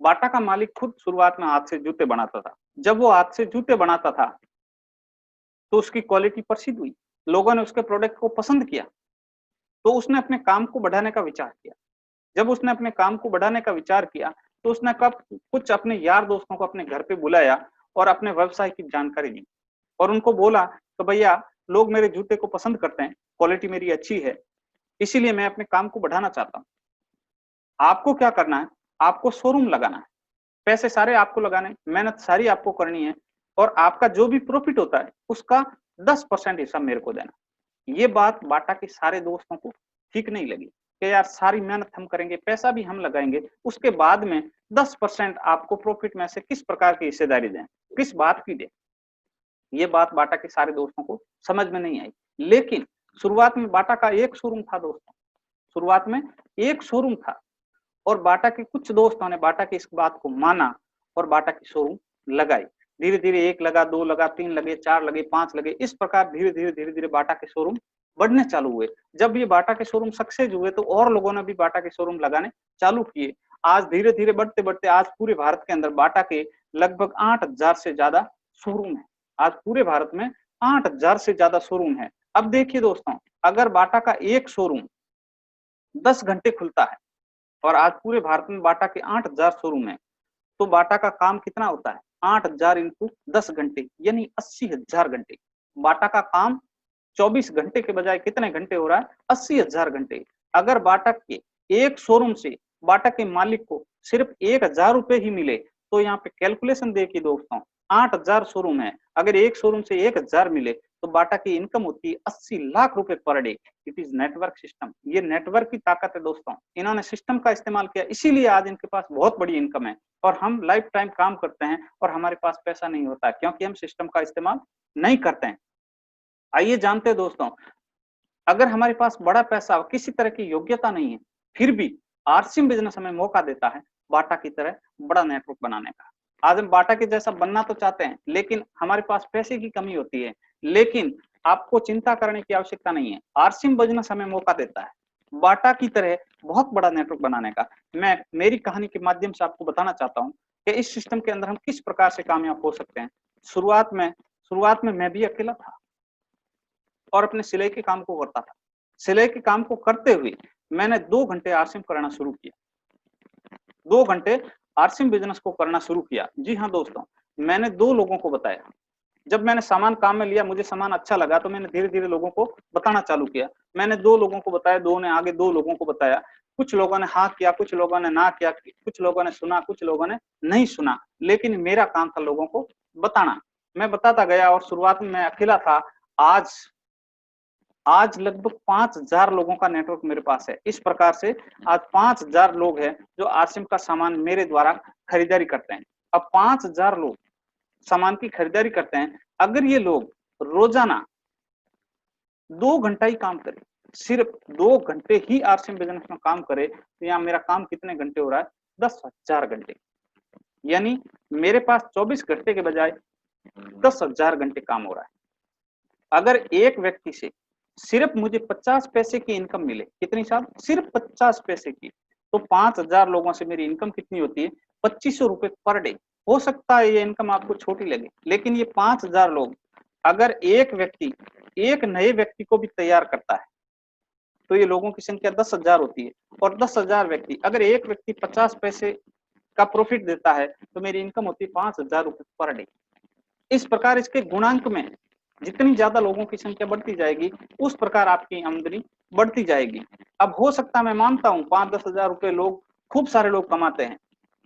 बाटा का मालिक खुद शुरुआत में हाथ से जूते बनाता था। जब वो हाथ से जूते बनाता था तो उसकी क्वालिटी प्रसिद्ध हुई, लोगों ने उसके प्रोडक्ट को पसंद किया, तो उसने अपने काम को बढ़ाने का विचार किया। जब उसने अपने काम को बढ़ाने का विचार किया तो उसने कब कुछ अपने यार दोस्तों को अपने घर पे बुलाया और अपने व्यवसाय की जानकारी दी और उनको बोला तो भैया, लोग मेरे जूते को पसंद करते हैं, क्वालिटी मेरी अच्छी है, इसीलिए मैं अपने काम को बढ़ाना चाहता हूँ। आपको क्या करना है, आपको शोरूम लगाना है, पैसे सारे आपको लगाने, मेहनत सारी आपको करनी है, और आपका जो भी प्रॉफिट होता है उसका 10% हिस्सा मेरे को देना। ये बात बाटा के सारे दोस्तों को ठीक नहीं लगी कि यार सारी मेहनत हम करेंगे, पैसा भी हम लगाएंगे, उसके बाद में 10% आपको प्रॉफिट में से किस प्रकार की हिस्सेदारी दें, किस बात की दें। ये बात बाटा के सारे दोस्तों को समझ में नहीं आई। लेकिन शुरुआत में बाटा का एक शोरूम था दोस्तों, शुरुआत में एक शोरूम था, और बाटा के कुछ दोस्तों ने बाटा की इस बात को माना और बाटा की शोरूम लगाई। धीरे धीरे 1 लगा, 2 लगा, 3 लगे, 4 लगे, 5 लगे, इस प्रकार धीरे धीरे बाटा के शोरूम बढ़ने चालू हुए। जब ये बाटा के शोरूम सक्सेस हुए तो और लोगों ने भी बाटा के शोरूम लगाने चालू किए। आज धीरे धीरे बढ़ते बढ़ते आज पूरे भारत के अंदर बाटा के लगभग 8000 से ज्यादा शोरूम है। आज पूरे भारत में 8000 से ज्यादा शोरूम है। अब देखिए दोस्तों, अगर बाटा का एक शोरूम 10 घंटे खुलता है और आज पूरे भारत में बाटा के 8000 शोरूम है, तो बाटा का काम कितना होता है, 8000 इंटू 10 घंटे यानी 80,000 घंटे। बाटा का काम 24 घंटे के बजाय कितने घंटे हो रहा है, 80,000 घंटे। अगर बाटा के एक शोरूम से बाटा के मालिक को सिर्फ 1000 रुपए ही मिले, तो यहाँ पे कैलकुलेशन देखिए दोस्तों, 8000 शोरूम है, अगर एक शोरूम से 1000 मिले तो बाटा की इनकम होती है 80 लाख रुपए per day. It is network system, ये नेटवर्क की ताकत है दोस्तों। इन्होंने सिस्टम का इस्तेमाल किया, इसीलिए आज इनके पास बहुत बड़ी इनकम है, और हम लाइफ टाइम काम करते हैं और हमारे पास पैसा नहीं होता है, क्योंकि हम सिस्टम का इस्तेमाल नहीं करते हैं। आइए जानते हैं दोस्तों, अगर हमारे पास बड़ा पैसा और किसी तरह की योग्यता नहीं है, फिर भी आरसीएम बिजनेस हमें मौका देता है बाटा की तरह बड़ा नेटवर्क बनाने का। आज हम बाटा के जैसा बनना तो चाहते हैं, लेकिन हमारे पास पैसे की कमी होती है। लेकिन आपको चिंता करने की आवश्यकता नहीं है, आरसीएम बिजनेस हमें मौका देता है बाटा की तरह बहुत बड़ा नेटवर्क बनाने का। मैं मेरी कहानी के माध्यम से आपको बताना चाहता हूँ कि इस सिस्टम के अंदर हम किस प्रकार से कामयाब हो सकते हैं। शुरुआत में मैं भी अकेला था और अपने सिलाई के काम को करता था। सिलाई के काम को करते हुए मैंने 2 घंटे आरसीएम करना शुरू किया, 2 घंटे आरसीएम बिजनेस को करना शुरू किया। जी हाँ दोस्तों, मैंने 2 लोगों को बताया। जब मैंने सामान काम में लिया, मुझे सामान अच्छा लगा, तो मैंने धीरे धीरे लोगों को बताना चालू किया। मैंने 2 लोगों को बताया, 2 ने आगे 2 लोगों को बताया। कुछ लोगों ने हाँ किया, कुछ लोगों ने ना किया, कुछ लोगों ने सुना, कुछ लोगों ने नहीं सुना, लेकिन मेरा काम था लोगों को बताना। मैं बताता गया और शुरुआत में मैं अकेला था। आज लगभग 5000 लोगों का नेटवर्क मेरे पास है। इस प्रकार से आज 5000 लोग हैं जो आरसीएम का सामान मेरे द्वारा खरीदारी करते हैं। अब 5000 लोग सामान की खरीदारी करते हैं। अगर ये लोग रोजाना 2 घंटा ही काम करें, सिर्फ 2 घंटे ही आरसीएम बिजनेस में काम करे, तो यहाँ मेरा काम कितने घंटे हो रहा है, 10,000 घंटे। यानी मेरे पास 24 घंटे के बजाय 10,000 घंटे काम हो रहा है। अगर एक व्यक्ति से सिर्फ मुझे 50 पैसे की इनकम मिले, कितनी साहब, सिर्फ 50 पैसे की, तो 5000 लोगों से मेरी इनकम कितनी होती है, 2500 रुपए पर डे। हो सकता है ये इनकम आपको छोटी लगे, लेकिन ये 5,000 लोग अगर एक व्यक्ति एक नए व्यक्ति को भी तैयार करता है तो ये लोगों की संख्या 10,000 होती है। और 10,000 व्यक्ति अगर एक व्यक्ति 50 पैसे का प्रॉफिट देता है तो मेरी इनकम होती है 5,000 रुपए पर डे। इस प्रकार इसके गुणांक में जितनी ज्यादा लोगों की संख्या बढ़ती जाएगी उस प्रकार आपकी आमदनी बढ़ती जाएगी। अब हो सकता है, मैं मानता हूं 5-10,000 रुपए लोग खूब सारे लोग कमाते हैं,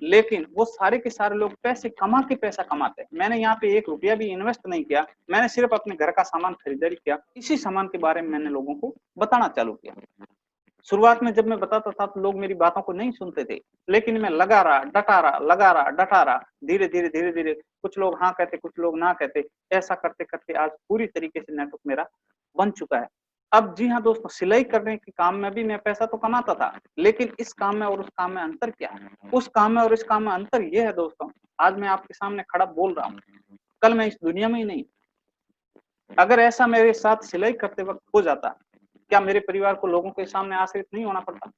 लेकिन वो सारे के सारे लोग पैसे कमा के पैसा कमाते हैं। मैंने यहाँ पे 1 रुपया भी इन्वेस्ट नहीं किया, मैंने सिर्फ अपने घर का सामान खरीदारी किया, इसी सामान के बारे में मैंने लोगों को बताना चालू किया। शुरुआत में जब मैं बताता था तो लोग मेरी बातों को नहीं सुनते थे, लेकिन मैं लगा रहा, डटा रहा, लगा रहा, डटा रहा। धीरे धीरे कुछ लोग हाँ कहते, कुछ लोग ना कहते, ऐसा करते करते आज पूरी तरीके से नेटवर्क मेरा बन चुका है। अब जी हाँ दोस्तों, सिलाई करने के काम में भी मैं पैसा तो कमाता था, लेकिन इस काम में और उस काम में अंतर क्या है? उस काम में और इस काम में अंतर ये है दोस्तों, आज मैं आपके सामने खड़ा बोल रहा हूँ, कल मैं इस दुनिया में ही नहीं। अगर ऐसा मेरे साथ सिलाई करते वक्त हो जाता, क्या मेरे परिवार को लोगों के सामने आश्रित नहीं होना पड़ता?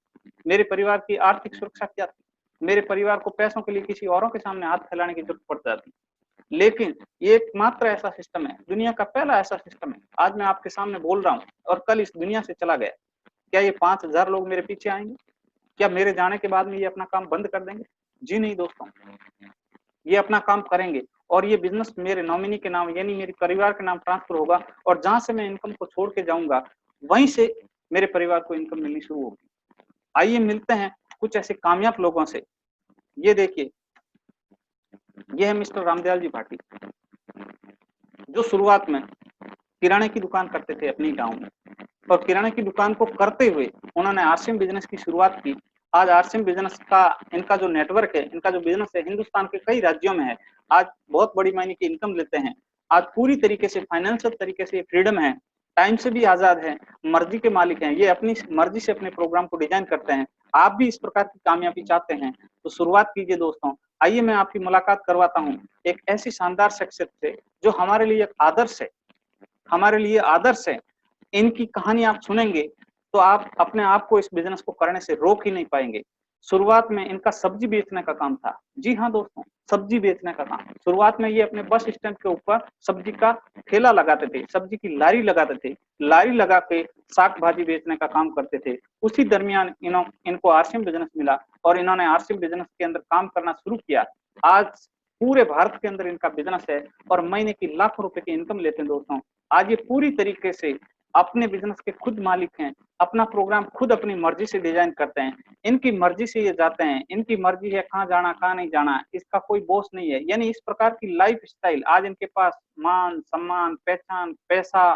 मेरे परिवार की आर्थिक सुरक्षा क्या थी? मेरे परिवार को पैसों के लिए किसी औरों के सामने हाथ फैलाने की जरूरत पड़ जाती। लेकिन ये एकमात्र ऐसा सिस्टम है, दुनिया का पहला ऐसा सिस्टम है, आज मैं आपके सामने बोल रहा हूँ और कल इस दुनिया से चला गया। क्या ये 5,000 लोग मेरे पीछे आएंगे? क्या मेरे जाने के बाद में ये अपना काम बंद कर देंगे? जी नहीं दोस्तों, ये अपना काम करेंगे और ये बिजनेस मेरे नॉमिनी के नाम यानी मेरे परिवार के नाम ट्रांसफर होगा, और जहां से मैं इनकम को छोड़ के जाऊंगा वहीं से मेरे परिवार को इनकम मिलनी शुरू होगी। आइए मिलते हैं कुछ ऐसे कामयाब लोगों से। ये देखिए, ये है मिस्टर रामदयाल जी भाटी, जो शुरुआत में किराने की दुकान करते थे अपने गांव में, और किराने की दुकान को करते हुए उन्होंने आरसीएम बिजनेस की शुरुआत की। आज आरसीएम बिजनेस का इनका जो नेटवर्क है, इनका जो बिजनेस है, हिंदुस्तान के कई राज्यों में है। आज बहुत बड़ी मायने की इनकम लेते हैं। आज पूरी तरीके से फाइनेंशियल तरीके से फ्रीडम है, टाइम से भी आजाद है, मर्जी के मालिक हैं। ये अपनी मर्जी से अपने प्रोग्राम को डिजाइन करते हैं। आप भी इस प्रकार की कामयाबी चाहते हैं तो शुरुआत कीजिए दोस्तों। आइए मैं आपकी मुलाकात करवाता हूँ एक ऐसी शानदार शख्सियत से जो हमारे लिए एक आदर्श है, हमारे लिए आदर्श है। इनकी कहानी आप सुनेंगे तो आप अपने आप को इस बिजनेस को करने से रोक ही नहीं पाएंगे। शुरुआत में इनका सब्जी बेचने का काम था। जी हाँ दोस्तों, सब्जी बेचने का काम। शुरुआत में ये अपने बस स्टैंड के ऊपर सब्जी का ठेला लगाते थे, सब्जी की लारी लगाते थे, लारी लगा के साग भाजी बेचने का काम करते थे। उसी दरमियान इनको आरसीएम बिजनेस मिला और इन्होंने आरसीएम बिजनेस के अंदर काम करना शुरू किया। आज पूरे भारत के अंदर इनका बिजनेस है और महीने की लाखों रुपए की इनकम लेते हैं दोस्तों। आज ये पूरी तरीके से अपने बिजनेस के खुद मालिक हैं, अपना प्रोग्राम खुद अपनी मर्जी से डिजाइन करते हैं, इनकी मर्जी से ये जाते हैं, इनकी मर्जी है कहाँ जाना कहाँ नहीं जाना, इसका कोई बॉस नहीं है। यानी इस प्रकार की लाइफ स्टाइल आज इनके पास, मान सम्मान, पहचान, पैसा,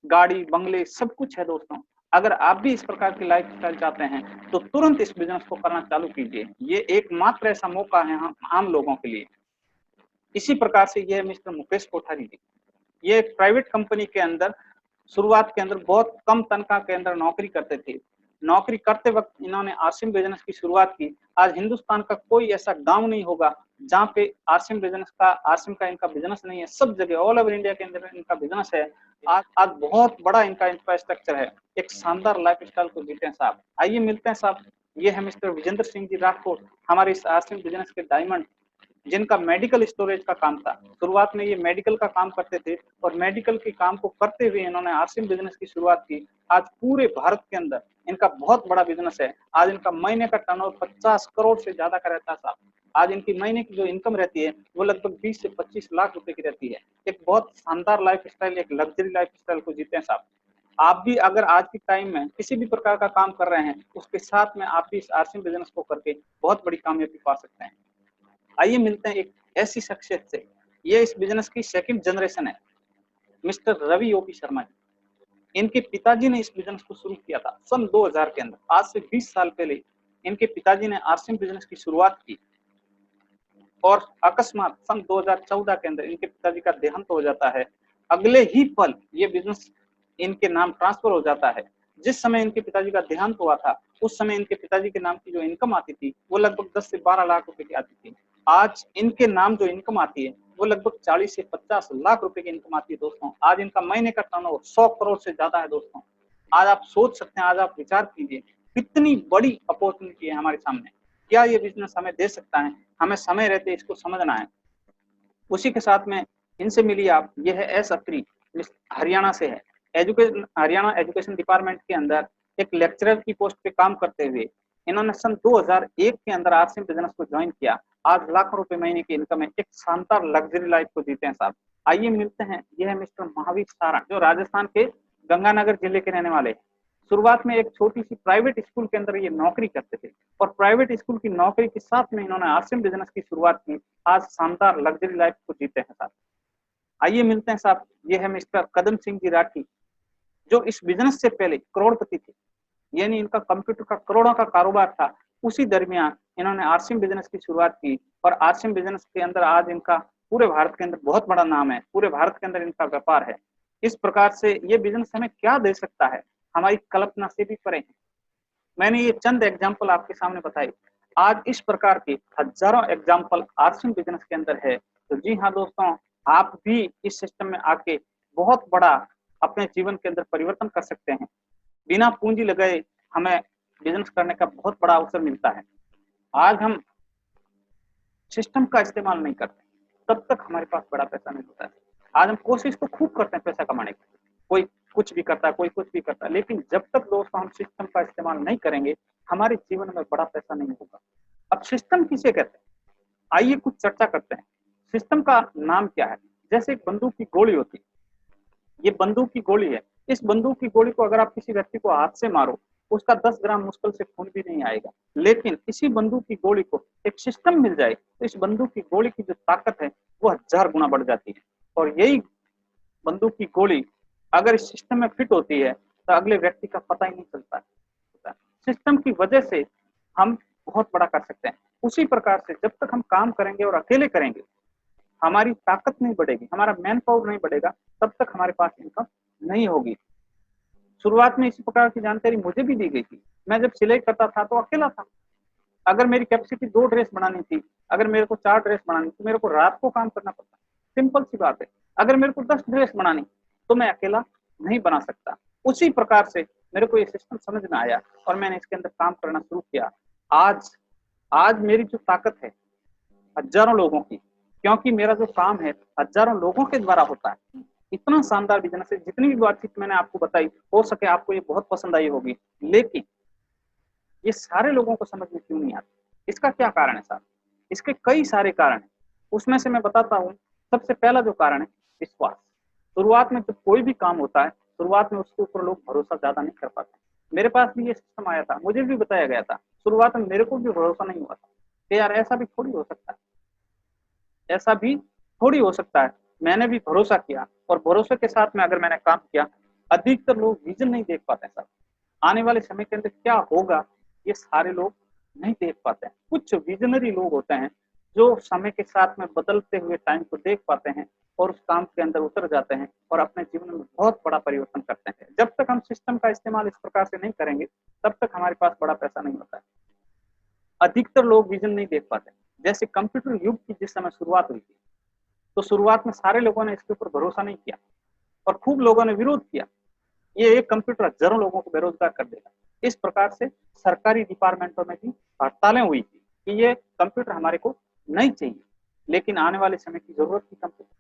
गाड़ी, बंगले सब कुछ है दोस्तों। अगर आप भी इस प्रकार की लाइफ स्टाइल चाहते हैं तो तुरंत इस बिजनेस को करना चालू कीजिए। ये एकमात्र ऐसा मौका है हम आम लोगों के लिए। इसी प्रकार से ये है मिस्टर मुकेश कोठारी जी। ये एक प्राइवेट कंपनी के अंदर शुरुआत के अंदर बहुत कम तनख्वाह के अंदर नौकरी करते थे। नौकरी करते वक्त इन्होंने आरसीएम बिजनेस की शुरुआत की। आज हिंदुस्तान का कोई ऐसा गांव नहीं होगा जहाँ पे आरसीएम का इनका बिजनेस नहीं है। सब जगह ऑल ओवर इंडिया के अंदर इनका बिजनेस है। आज बहुत बड़ा इनका इंफ्रास्ट्रक्चर है। एक शानदार लाइफ स्टाइल को जीते हैं साहब। आइए मिलते हैं साहब। ये है मिस्टर विजेंद्र सिंह जी राठौर, हमारे इस आरसीएम बिजनेस के डायमंड, जिनका मेडिकल स्टोरेज का काम था। शुरुआत में ये मेडिकल का काम करते थे और मेडिकल के काम को करते हुए इन्होंने आरसीएम बिजनेस की शुरुआत की। आज पूरे भारत के अंदर इनका बहुत बड़ा बिजनेस है। आज इनका महीने का टर्नओवर 50 करोड़ से ज्यादा का रहता है साहब। आज इनकी महीने की जो इनकम रहती है वो लगभग 20 से 25 लाख रुपए की रहती है। एक बहुत शानदार लाइफ स्टाइल, एक लग्जरी लाइफ स्टाइल को जीते हैं साहब। आप भी अगर आज के टाइम में किसी भी प्रकार का काम कर रहे हैं, उसके साथ में आप भी इस आरसीएम बिजनेस को करके बहुत बड़ी कामयाबी पा सकते हैं। आइए मिलते हैं एक ऐसी शख्सियत से, ये इस बिजनेस की सेकंड जनरेशन है, मिस्टर रवि ओपी शर्मा जी। इनके पिताजी ने इस बिजनेस को शुरू किया था सन 2000 के अंदर। आज से 20 साल पहले इनके पिताजी ने आरसीएम बिजनेस की शुरुआत की और अकस्मात सन 2014 के अंदर इनके पिताजी का देहांत हो जाता है। अगले ही पल ये बिजनेस इनके नाम ट्रांसफर हो जाता है। जिस समय इनके पिताजी का देहांत हुआ था उस समय इनके पिताजी के नाम की जो इनकम आती थी वो लगभग 10 से 12 लाख रुपए की आती थी। आज इनके नाम जो इनकम आती है वो लगभग 40 से 50 लाख रुपए की इनकम आती है दोस्तों। आज इनका महीने का टर्नओवर 100 करोड़ से ज्यादा है दोस्तों। आज आप सोच सकते हैं, आज आप विचार कीजिए कितनी बड़ी अपॉर्चुनिटी है हमारे सामने। क्या ये बिजनेस हमें दे सकता है, हमें समय रहते इसको समझना है। उसी के साथ में इनसे मिली आप, ये है एस अत्री, हरियाणा से है। एजुकेशन, हरियाणा एजुकेशन डिपार्टमेंट के अंदर एक लेक्चरर की पोस्ट पे काम करते हुए इन्होंने सन 2001 के अंदर आरसीएम बिजनेस को ज्वाइन किया। आज लाखों रुपए महीने की इनकम है, एक शानदार लग्जरी लाइफ को जीते हैं साहब। आइए मिलते हैं, ये है मिस्टर महावीर सारण, जो राजस्थान के गंगानगर जिले के रहने वाले हैं। शुरुआत में एक छोटी सी प्राइवेट स्कूल के अंदर ये नौकरी करते थे और प्राइवेट स्कूल की नौकरी के साथ में इन्होंने आरसीएम बिजनेस की शुरुआत की। आज शानदार लग्जरी लाइफ को जीते हैं साहब। आइए मिलते हैं साहब, ये है मिस्टर कदम सिंह जी राठी, जो इस बिजनेस से पहले करोड़पति थे, यानी इनका कंप्यूटर का करोड़ों का कारोबार था। उसी दरमियान इन्होंने आरसीएम बिजनेस की शुरुआत की और आरसीएम बिजनेस के अंदर आज इनका पूरे भारत के अंदर बहुत बड़ा नाम है, पूरे भारत के अंदर इनका व्यापार है। इस प्रकार से ये बिजनेस हमें क्या दे सकता है, हमारी कल्पना से भी परे है। मैंने ये चंद एग्जाम्पल आपके सामने बताए, आज इस प्रकार के हजारों एग्जाम्पल आरसीएम बिजनेस के अंदर है। तो जी हाँ दोस्तों, आप भी इस सिस्टम में आके बहुत बड़ा अपने जीवन के अंदर परिवर्तन कर सकते हैं। बिना पूंजी लगाए हमें बिजनेस करने का बहुत बड़ा अवसर मिलता है। आज हम सिस्टम का इस्तेमाल नहीं करते, तब तक हमारे पास बड़ा पैसा नहीं होता है। आज हम कोशिश तो खूब करते हैं पैसा कमाने की, कोई कुछ भी करता है, कोई कुछ भी करता है, लेकिन जब तक दोस्तों हम सिस्टम का इस्तेमाल नहीं करेंगे, हमारे जीवन में बड़ा पैसा नहीं होगा। अब सिस्टम किसे कहते हैं, आइए कुछ चर्चा करते हैं। सिस्टम का नाम क्या है? जैसे एक बंदूक की गोली होती है, ये बंदूक की गोली है। इस बंदूक की गोली को अगर आप किसी व्यक्ति को हाथ से मारो, उसका 10 ग्राम मुश्किल से खून भी नहीं आएगा। लेकिन इसी बंदूक की गोली को एक सिस्टम मिल जाए तो इस बंदूक की गोली की जो ताकत है वो 1000 गुना बढ़ जाती है। और यही बंदूक की गोली अगर इस सिस्टम में फिट होती है तो अगले व्यक्ति का पता ही नहीं चलता है। सिस्टम की वजह से हम बहुत बड़ा कर सकते हैं। उसी प्रकार से जब तक हम काम करेंगे और अकेले करेंगे, हमारी ताकत नहीं बढ़ेगी, हमारा मैन पावर नहीं बढ़ेगा, तब तक हमारे पास इनकम नहीं होगी। शुरुआत में इसी प्रकार की जानकारी मुझे भी दी गई थी। मैं जब सिलाई करता था तो अकेला था। अगर मेरी कैपेसिटी 2 ड्रेस बनानी थी, अगर मेरे को 4 ड्रेस बनानी थी, तो मेरे को रात को काम करना पड़ता। सिंपल सी बात है। अगर मेरे को 10 ड्रेस बनानी तो मैं अकेला नहीं बना सकता। उसी प्रकार से मेरे को ये सिस्टम समझ में आया और मैंने इसके अंदर काम करना शुरू किया। आज आज मेरी जो ताकत है हजारों लोगों की, क्योंकि मेरा जो काम है हजारों लोगों के द्वारा होता है। इतना शानदार बिजनेस है, जितनी भी बातचीत मैंने आपको बताई, हो सके आपको ये बहुत पसंद आई होगी, लेकिन ये सारे लोगों को समझ में क्यों नहीं आता? इसका क्या कारण है साहब? इसके कई सारे कारण हैं, उसमें से मैं बताता हूँ। सबसे पहला जो कारण है विश्वास। शुरुआत में जब कोई भी काम होता है, शुरुआत में उसके ऊपर लोग भरोसा ज्यादा नहीं कर पाते। मेरे पास भी ये सिस्टम आया था, मुझे भी बताया गया था, शुरुआत में मेरे को भी भरोसा नहीं हुआ था कि यार ऐसा भी थोड़ी हो सकता है, ऐसा भी थोड़ी हो सकता है। मैंने भी भरोसा किया और भरोसे के साथ में अगर मैंने काम किया, अधिकतर लोग विजन नहीं देख पाते साहब। आने वाले समय के अंदर क्या होगा ये सारे लोग नहीं देख पाते हैं। कुछ विजनरी लोग होते हैं जो समय के साथ में बदलते हुए टाइम को देख पाते हैं और उस काम के अंदर उतर जाते हैं और अपने जीवन में बहुत बड़ा परिवर्तन करते हैं। जब तक हम सिस्टम का इस्तेमाल इस प्रकार से नहीं करेंगे, तब तक हमारे पास बड़ा पैसा नहीं होता है। अधिकतर लोग विजन नहीं देख पाते। जैसे कंप्यूटर युग की जिस समय शुरुआत हुई थी, तो शुरुआत में सारे लोगों ने इसके ऊपर भरोसा नहीं किया और खूब लोगों ने विरोध किया। ये एक कंप्यूटर हजारों लोगों को बेरोजगार कर देगा। इस प्रकार से सरकारी डिपार्टमेंटों में भी हड़तालें हुई थी कि ये कंप्यूटर हमारे को नहीं चाहिए, लेकिन आने वाले समय की जरूरत थी कंप्यूटर।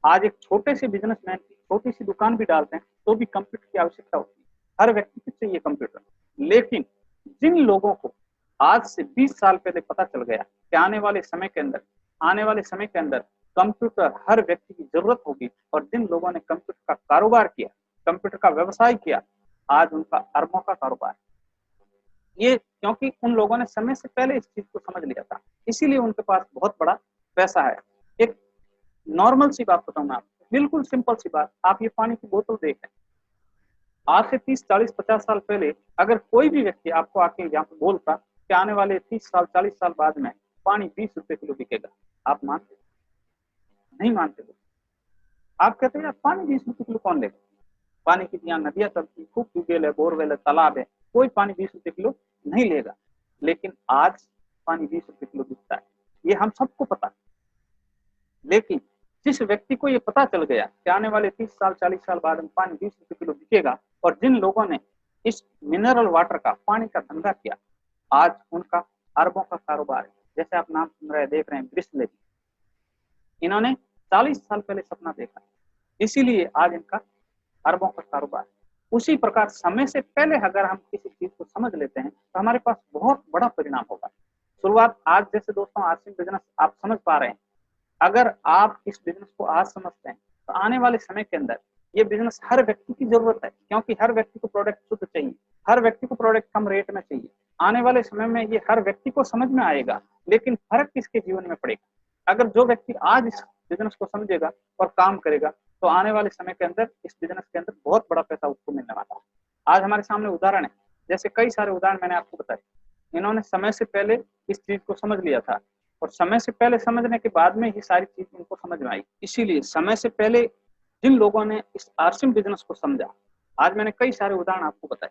आज एक छोटे से बिजनेसमैन की छोटी सी दुकान भी डालते हैं तो भी कंप्यूटर की आवश्यकता होती है। हर व्यक्ति को चाहिए कंप्यूटर। लेकिन जिन लोगों को आज से 20 साल पहले पता चल गया कि आने वाले समय के अंदर कंप्यूटर हर व्यक्ति की जरूरत होगी, और जिन लोगों ने कंप्यूटर का कारोबार किया, कंप्यूटर का व्यवसाय किया, आज उनका अरबों का कारोबार है। ये क्योंकि उन लोगों ने समय से पहले इस चीज को समझ लिया था, इसीलिए उनके पास बहुत बड़ा पैसा है। एक नॉर्मल सी बात बताऊं मैं आपको, बिल्कुल सिंपल सी बात। आप ये पानी की बोतल देखें, आज से 30, 40, 50 साल पहले अगर कोई भी व्यक्ति आपको आके यहाँ पे बोलता कि आने वाले 30 साल 40 साल बाद में पानी 20 रुपए किलो बिकेगा, आप मानते? नहीं मानते लोग। आप कहते हैं पानी 20 रुपए किलो कौन लेगा? पानी की यहाँ नदियां चलती, खूब ट्यूबवेल है, बोरवेल है, तालाब है, कोई पानी 20 रुपए किलो नहीं लेगा। लेकिन आज पानी 20 रुपए किलो बिकता है, ये हम सबको पता है। लेकिन जिस व्यक्ति को ये पता चल गया कि आने वाले 30 साल 40 साल बाद में पानी 20 रुपए किलो बिकेगा, और जिन लोगों ने इस मिनरल वाटर का, पानी का धंधा किया, आज उनका अरबों का कारोबार है। जैसे आप नाम सुन रहे देख रहे हैं ब्रिस, इन्होंने 40 साल पहले सपना देखा, इसीलिए आज इनका अरबों का कारोबार। उसी प्रकार समय से पहले अगर हम किसी चीज को समझ लेते हैं तो हमारे पास बहुत बड़ा परिणाम होगा। शुरुआत आज, जैसे दोस्तों आरसिम बिजनेस आप समझ पा रहे हैं, अगर आप इस बिजनेस को आज समझते हैं तो आने वाले समय के अंदर ये बिजनेस हर व्यक्ति की जरूरत है, क्योंकि हर व्यक्ति को प्रोडक्ट शुद्ध चाहिए, हर व्यक्ति को प्रोडक्ट कम रेट में चाहिए। आने वाले समय में ये हर व्यक्ति को समझ में आएगा, लेकिन फर्क किसके जीवन में पड़ेगा? अगर जो व्यक्ति आज इस बिजनेस को समझेगा और काम करेगा तो आने वाले समय के अंदर इस बिजनेस के अंदर बहुत बड़ा पैसा उसको मिलने वाला है। आज हमारे सामने उदाहरण है, जैसे कई सारे उदाहरण मैंने आपको बताए। इन्होंने समय से पहले इस चीज को समझ लिया था और समय से पहले समझने के बाद में ही सारी चीज इनको समझ में आई। इसीलिए समय से पहले जिन लोगों ने इस आरसिम बिजनेस को समझा, आज मैंने कई सारे उदाहरण आपको बताए,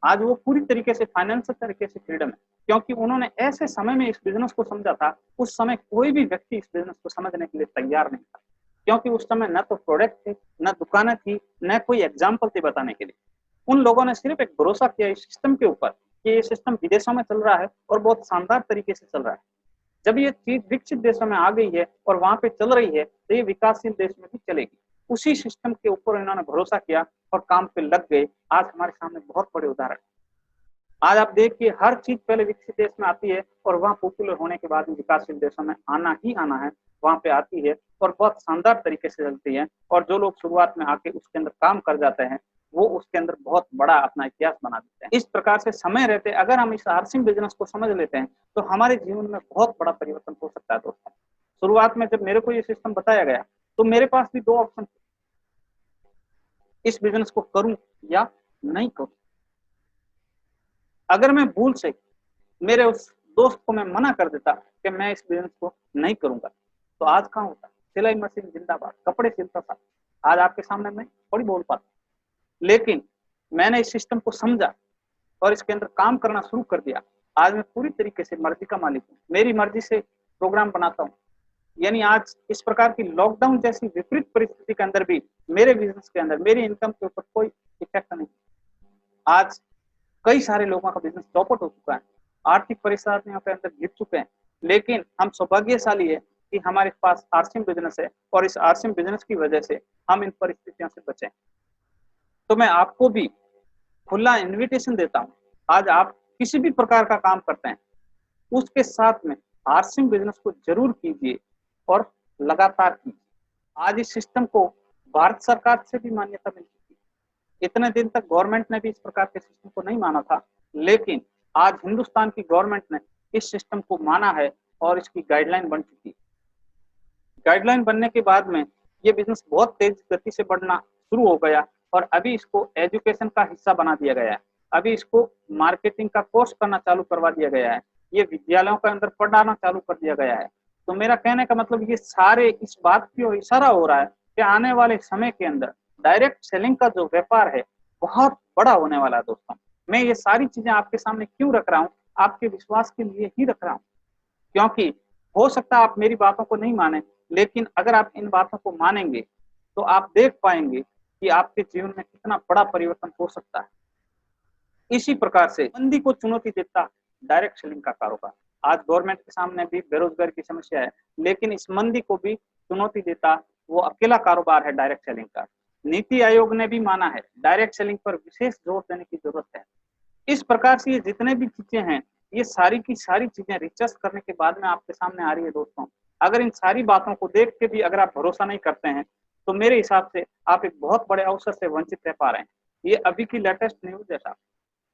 आज वो पूरी तरीके से फाइनेंशियल तरीके से फ्रीडम है, क्योंकि उन्होंने ऐसे समय में इस बिजनेस को समझा था। उस समय कोई भी व्यक्ति इस बिजनेस को समझने के लिए तैयार नहीं था, क्योंकि उस समय न तो प्रोडक्ट थे, न दुकानें थी, न कोई एग्जाम्पल थे बताने के लिए। उन लोगों ने सिर्फ एक भरोसा किया इस सिस्टम के ऊपर कि ये सिस्टम विदेशों में चल रहा है और बहुत शानदार तरीके से चल रहा है। जब ये चीज विकसित देशों में आ गई है और वहां पे चल रही है तो ये विकासशील देश में भी चलेगी। उसी सिस्टम के ऊपर इन्होंने भरोसा किया और काम पे लग गए। आज हमारे सामने बहुत बड़े उदाहरण। आज आप देखिए, हर चीज पहले विकसित देश में आती है और वहां पॉपुलर होने के बाद विकासशील देशों में आना ही आना है, वहां पे आती है और बहुत शानदार तरीके से चलती है। और जो लोग शुरुआत में आके उसके अंदर काम कर जाते हैं वो उसके अंदर बहुत बड़ा अपना इतिहास बना देते हैं। इस प्रकार से समय रहते अगर हम इस आरसिम बिजनेस को समझ लेते हैं तो हमारे जीवन में बहुत बड़ा परिवर्तन हो सकता है। दोस्तों, शुरुआत में जब मेरे को ये सिस्टम बताया गया तो मेरे पास भी दो ऑप्शन थे, इस बिजनेस को करूं या नहीं करूं। अगर मैं भूल से मेरे उस दोस्त को मैं मना कर देता कि मैं इस बिजनेस को नहीं करूंगा तो आज कहाँ होता? सिलाई मशीन जिंदाबाद, कपड़े सिलता था, आज आपके सामने मैं थोड़ी बोल पाता। लेकिन मैंने इस सिस्टम को समझा और इसके अंदर काम करना शुरू कर दिया। आज मैं पूरी तरीके से मर्जी का मालिक हूँ, मेरी मर्जी से प्रोग्राम बनाता हूँ। यानी आज इस प्रकार की लॉकडाउन जैसी विपरीत परिस्थिति के अंदर भी मेरे बिजनेस के अंदर मेरी इनकम के ऊपर कोई इफेक्ट नहीं। आज कई सारे लोगों का बिजनेस चौपट हो चुका है, आर्थिक परेशानियों के अंदर घिर चुके हैं, लेकिन हम सौभाग्यशाली है कि हमारे पास आरसिम बिजनेस है और इस आरसिम बिजनेस की वजह से हम इन परिस्थितियों से बचे। तो मैं आपको भी खुला इनविटेशन देता हूँ, आज आप किसी भी प्रकार का काम करते हैं उसके साथ में आरसिम बिजनेस को जरूर कीजिए और लगातार कीजिए। आज इस सिस्टम को भारत सरकार से भी मान्यता मिल चुकी है। इतने दिन तक गवर्नमेंट ने भी इस प्रकार के सिस्टम को नहीं माना था, लेकिन आज हिंदुस्तान की गवर्नमेंट ने इस सिस्टम को माना है और इसकी गाइडलाइन बन चुकी है। गाइडलाइन बनने के बाद में ये बिजनेस बहुत तेज गति से बढ़ना शुरू हो गया और अभी इसको एजुकेशन का हिस्सा बना दिया गया है। अभी इसको मार्केटिंग का कोर्स करना चालू करवा दिया गया है, ये विद्यालयों के अंदर पढ़ाना चालू कर दिया गया है। तो मेरा कहने का मतलब ये सारे इस बात की ओर इशारा हो रहा है कि आने वाले समय के अंदर डायरेक्ट सेलिंग का जो व्यापार है बहुत बड़ा होने वाला है। दोस्तों, मैं ये सारी चीजें आपके सामने क्यों रख रहा हूँ? आपके विश्वास के लिए ही रख रहा हूँ, क्योंकि हो सकता है आप मेरी बातों को नहीं माने, लेकिन अगर आप इन बातों को मानेंगे तो आप देख पाएंगे कि आपके जीवन में कितना बड़ा परिवर्तन हो सकता है। इसी प्रकार से मंदी को चुनौती देता डायरेक्ट सेलिंग का कारोबार। आज गवर्नमेंट के सामने भी बेरोजगारी की समस्या है, लेकिन इस मंदी को भी चुनौती देता वो अकेला कारोबार है डायरेक्ट सेलिंग का। नीति आयोग ने भी माना है डायरेक्ट सेलिंग पर विशेष जोर देने की जरूरत है। इस प्रकार से ये जितने भी चीजें हैं ये सारी की सारी चीजें रिसर्च करने के बाद में आपके सामने आ रही है। दोस्तों, अगर इन सारी बातों को देख के भी अगर आप भरोसा नहीं करते हैं तो मेरे हिसाब से आप एक बहुत बड़े अवसर से वंचित रह पा रहे हैं। ये अभी की लेटेस्ट न्यूज है।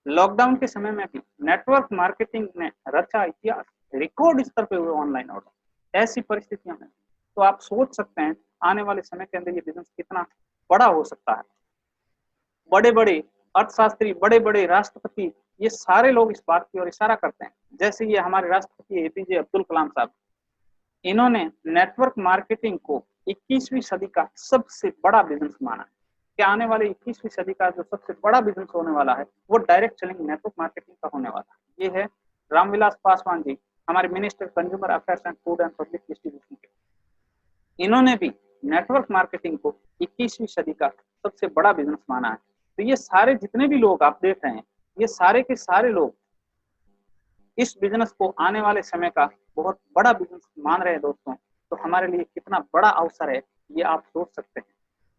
लॉकडाउन के समय में भी नेटवर्क मार्केटिंग ने रचा इतिहास, रिकॉर्ड स्तर पे हुए ऑनलाइन ऑर्डर। ऐसी परिस्थितियों में तो आप सोच सकते हैं आने वाले समय के अंदर ये बिजनेस कितना बड़ा हो सकता है। बड़े बड़े अर्थशास्त्री, बड़े बड़े राष्ट्रपति, ये सारे लोग इस बात की ओर इशारा करते हैं। जैसे ये हमारे राष्ट्रपति एपीजे अब्दुल कलाम साहब, इन्होंने नेटवर्क मार्केटिंग को 21वीं सदी का सबसे बड़ा बिजनेस माना है कि आने वाले 21वीं सदी का जो सबसे बड़ा बिजनेस होने वाला है वो डायरेक्ट सेलिंग नेटवर्क मार्केटिंग का होने वाला है। ये है रामविलास पासवान जी, हमारे minister consumer affairs and food and public distribution के। इन्होंने भी नेटवर्क मार्केटिंग को 21वीं सदी का सबसे बड़ा बिजनेस माना है। तो ये सारे जितने भी लोग आप देख रहे हैं, ये सारे के सारे लोग इस बिजनेस को आने वाले समय का बहुत बड़ा बिजनेस मान रहे हैं दोस्तों, तो हमारे लिए कितना बड़ा अवसर है ये आप सोच सकते हैं।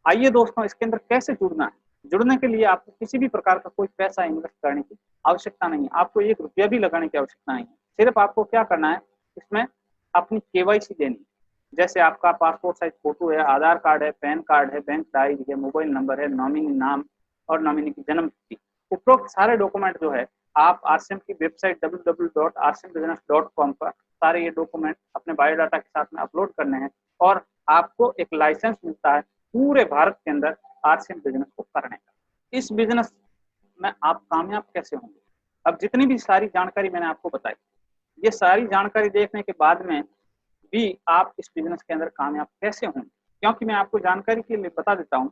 आइए दोस्तों, इसके अंदर कैसे जुड़ना है। जुड़ने के लिए आपको किसी भी प्रकार का कोई पैसा इन्वेस्ट करने की आवश्यकता नहीं है, आपको 1 रुपया भी लगाने की आवश्यकता नहीं है। सिर्फ आपको क्या करना है, इसमें अपनी केवाईसी देनी है। जैसे आपका पासपोर्ट साइज फोटो है, आधार कार्ड है, पैन कार्ड है, बैंक डायरी है, मोबाइल नंबर है, नॉमिनी नाम और नॉमिनी की जन्म तिथि, उपरोक्त सारे डॉक्यूमेंट जो है आप आरसीएम की वेबसाइट www.rcmbusiness.com पर सारे ये डॉक्यूमेंट अपने बायोडाटा के साथ में अपलोड करने हैं और आपको एक लाइसेंस मिलता है पूरे भारत के अंदर आरसीएम बिजनेस को करने का। इस बिजनेस में आप कामयाब कैसे होंगे? अब जितनी भी सारी जानकारी मैंने आपको बताई, ये सारी जानकारी देखने के बाद में भी आप इस बिजनेस के अंदर कामयाब कैसे होंगे, क्योंकि मैं आपको जानकारी के लिए बता देता हूँ,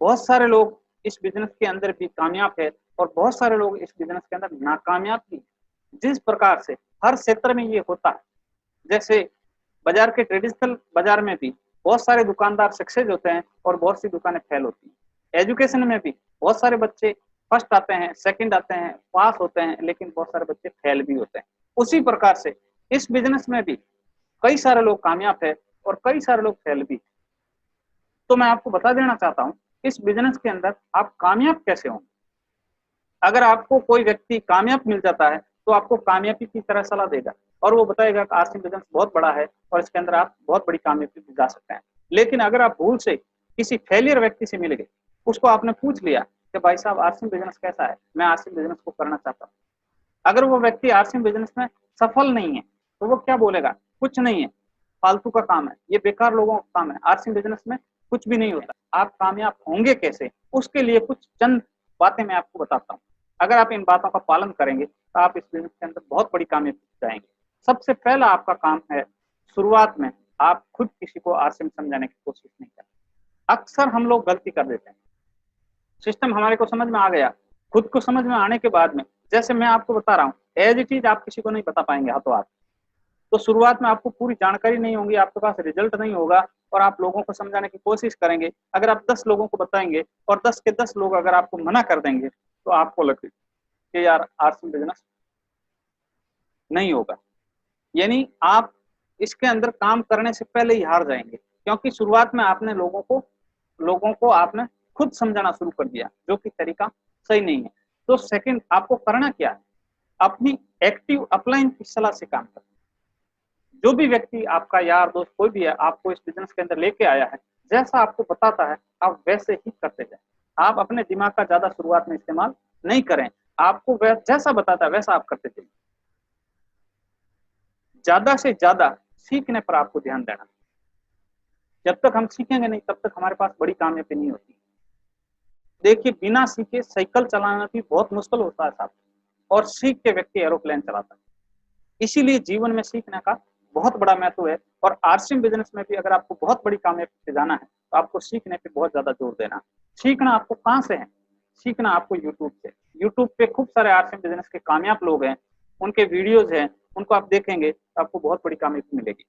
बहुत सारे लोग इस बिजनेस के अंदर भी कामयाब है और बहुत सारे लोग इस बिजनेस के अंदर नाकामयाब भी। जिस प्रकार से हर क्षेत्र में ये होता है, जैसे बाजार के ट्रेडिशनल बाजार में भी बहुत सारे दुकानदार सक्सेस होते हैं और बहुत सी दुकानें फेल होती हैं। एजुकेशन में भी बहुत सारे बच्चे फर्स्ट आते हैं, सेकंड आते हैं, पास होते हैं, लेकिन बहुत सारे बच्चे फेल भी होते हैं। उसी प्रकार से इस बिजनेस में भी कई सारे लोग कामयाब है और कई सारे लोग फेल भी। तो मैं आपको बता देना चाहता हूँ, इस बिजनेस के अंदर आप कामयाब कैसे होंगे। अगर आपको कोई व्यक्ति कामयाब मिल जाता है तो आपको कामयाबी की तरह सलाह देगा और वो बताएगा कि आरसीएम बिजनेस बहुत बड़ा है और इसके अंदर आप बहुत बड़ी कामयाबी जा सकते हैं। लेकिन अगर आप भूल से किसी फेलियर व्यक्ति से मिल गए, उसको आपने पूछ लिया कि भाई साहब आरसीएम बिजनेस कैसा है, मैं आरसीएम बिजनेस को करना चाहता हूँ, अगर वो व्यक्ति आरसीएम बिजनेस में सफल नहीं है तो वो क्या बोलेगा, कुछ नहीं है, फालतू का काम है, ये बेकार लोगों का काम है, आरसीएम बिजनेस में कुछ भी नहीं होता। आप कामयाब होंगे कैसे, उसके लिए कुछ चंद बातें मैं आपको बताता हूँ। अगर आप इन बातों का पालन करेंगे तो आप इस बिजनेस के अंदर बहुत बड़ी कामयाबी जाएंगे। सबसे पहला आपका काम है, शुरुआत में आप खुद किसी को आरसीएम समझाने की कोशिश नहीं करें। अक्सर हम लोग गलती कर देते हैं, सिस्टम हमारे को समझ में आ गया, खुद को समझ में आने के बाद में जैसे मैं आपको बता रहा हूँ एज इट इज आप किसी को नहीं बता पाएंगे हाथों हाथ। तो शुरुआत में आपको पूरी जानकारी नहीं होगी, आपके पास रिजल्ट नहीं होगा और आप लोगों को समझाने की कोशिश करेंगे। अगर आप 10 लोगों को बताएंगे और 10 के 10 लोग अगर आपको मना कर देंगे तो आपको लगे कि यार आरसीएम बिजनेस नहीं होगा, यानी आप इसके अंदर काम करने से पहले ही हार जाएंगे, क्योंकि शुरुआत में आपने लोगों को आपने खुद समझाना शुरू कर दिया, जो कि तरीका सही नहीं है। तो सेकंड आपको करना क्या है, अपनी एक्टिव अपलाइन की सलाह से काम करना। जो भी व्यक्ति आपका यार दोस्त कोई भी है आपको इस बिजनेस के अंदर लेके आया है, जैसा आपको बताता है आप वैसे ही करते जाए। आप अपने दिमाग का ज्यादा शुरुआत में इस्तेमाल नहीं करें, आपको जैसा बताता है वैसा आप करते जाइए। ज्यादा से ज्यादा सीखने पर आपको ध्यान देना। जब तक हम सीखेंगे नहीं तब तक हमारे पास बड़ी कामयाबी नहीं होती। देखिए, बिना सीखे साइकिल चलाना भी बहुत मुश्किल होता है साहब, और सीख के व्यक्ति एरोप्लेन चलाता है। इसीलिए जीवन में सीखने का बहुत बड़ा महत्व है और आरसीएम बिजनेस में भी अगर आपको बहुत बड़ी कामयाबी से जाना है तो आपको सीखने पे बहुत ज्यादा जोर देना है। सीखना आपको कहाँ से है, सीखना आपको यूट्यूब से। यूट्यूब पे खूब सारे आरसीएम बिजनेस के कामयाब लोग हैं, उनके वीडियोज हैं, उनको आप देखेंगे तो आपको बहुत बड़ी कामयाबी मिलेगी।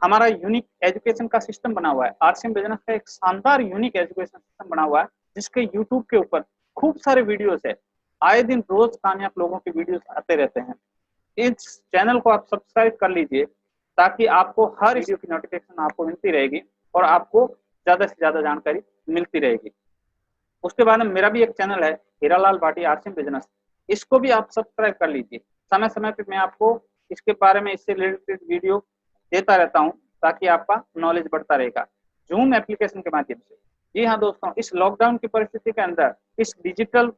हमारा यूनिक एजुकेशन का सिस्टम बना हुआ है, आरसीएम बिजनेस का एक शानदार यूनिक एजुकेशन सिस्टम बना हुआ है, जिसके यूट्यूब के ऊपर खूब सारे वीडियोज है। आए दिन रोज कामयाब लोगों के वीडियोज आते रहते हैं। इस चैनल को आप सब्सक्राइब कर लीजिए ताकि आपको हर वीडियो की नोटिफिकेशन आपको मिलती रहेगी और आपको ज्यादा से ज्यादा जानकारी मिलती रहेगी। उसके बाद में मेरा भी एक चैनल है, हीरालाल भाटी आरसीएम बिजनेस, इसको भी आप सब्सक्राइब कर लीजिए। समय समय पे मैं आपको इसके बारे में, इससे रिलेटेड वीडियो देता रहता हूँ ताकि आपका नॉलेज बढ़ता रहेगा जूम एप्लीकेशन के माध्यम से। जी हाँ दोस्तों, इस लॉकडाउन की परिस्थिति के अंदर इस डिजिटल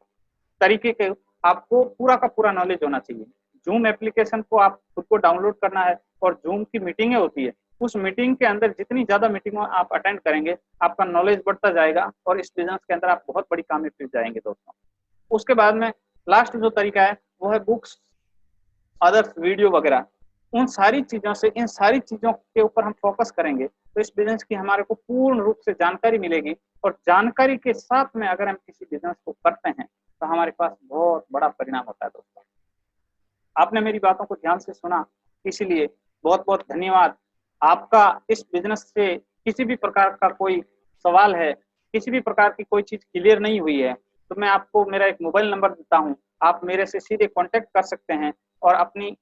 तरीके के आपको पूरा का पूरा नॉलेज होना चाहिए। जूम एप्लीकेशन को आप खुद को डाउनलोड करना है और जूम की मीटिंगें होती है, उस मीटिंग के अंदर जितनी ज्यादा मीटिंग आप अटेंड करेंगे आपका नॉलेज बढ़ता जाएगा और इस बिजनेस के अंदर आप बहुत बड़ी कामयाबी जाएंगे दोस्तों। उसके बाद में लास्ट जो तरीका है वो है बुक्स, अदर्स, वीडियो वगैरह। उन सारी चीजों से, इन सारी चीजों के ऊपर हम फोकस करेंगे तो इस बिजनेस की हमारे को पूर्ण रूप से जानकारी मिलेगी और जानकारी के साथ में अगर हम किसी बिजनेस को करते हैं तो हमारे पास बहुत बड़ा परिणाम होता है दोस्तों। आपने मेरी बातों को ध्यान से सुना, इसलिए बहुत बहुत धन्यवाद आपका। इस बिजनेस से किसी भी प्रकार का कोई सवाल है, किसी भी प्रकार की कोई चीज क्लियर नहीं हुई है तो मैं आपको मेरा एक मोबाइल नंबर देता हूं, आप मेरे से सीधे कांटेक्ट कर सकते हैं और अपनी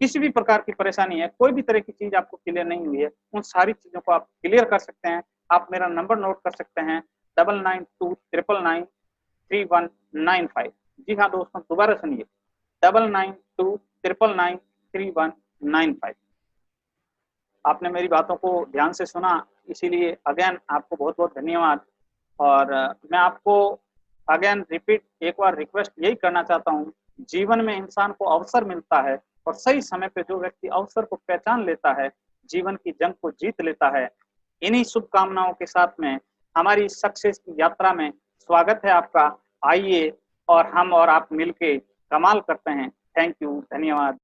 किसी भी प्रकार की परेशानी है, कोई भी तरह की चीज आपको क्लियर नहीं हुई है, उन सारी चीजों को आप क्लियर कर सकते हैं। आप मेरा नंबर नोट कर सकते हैं 9929993195। जी हाँ दोस्तों, दोबारा सुनिए 9929993195। आपने मेरी बातों को ध्यान से सुना, इसीलिए अगेन आपको बहुत बहुत धन्यवाद। और मैं आपको अगेन रिपीट एक बार रिक्वेस्ट यही करना चाहता हूँ, जीवन में इंसान को अवसर मिलता है और सही समय पे जो व्यक्ति अवसर को पहचान लेता है, जीवन की जंग को जीत लेता है। इन्हीं शुभकामनाओं के साथ में हमारी सक्सेस की यात्रा में स्वागत है आपका। आइए और हम और आप मिलके कमाल करते हैं। थैंक यू, धन्यवाद।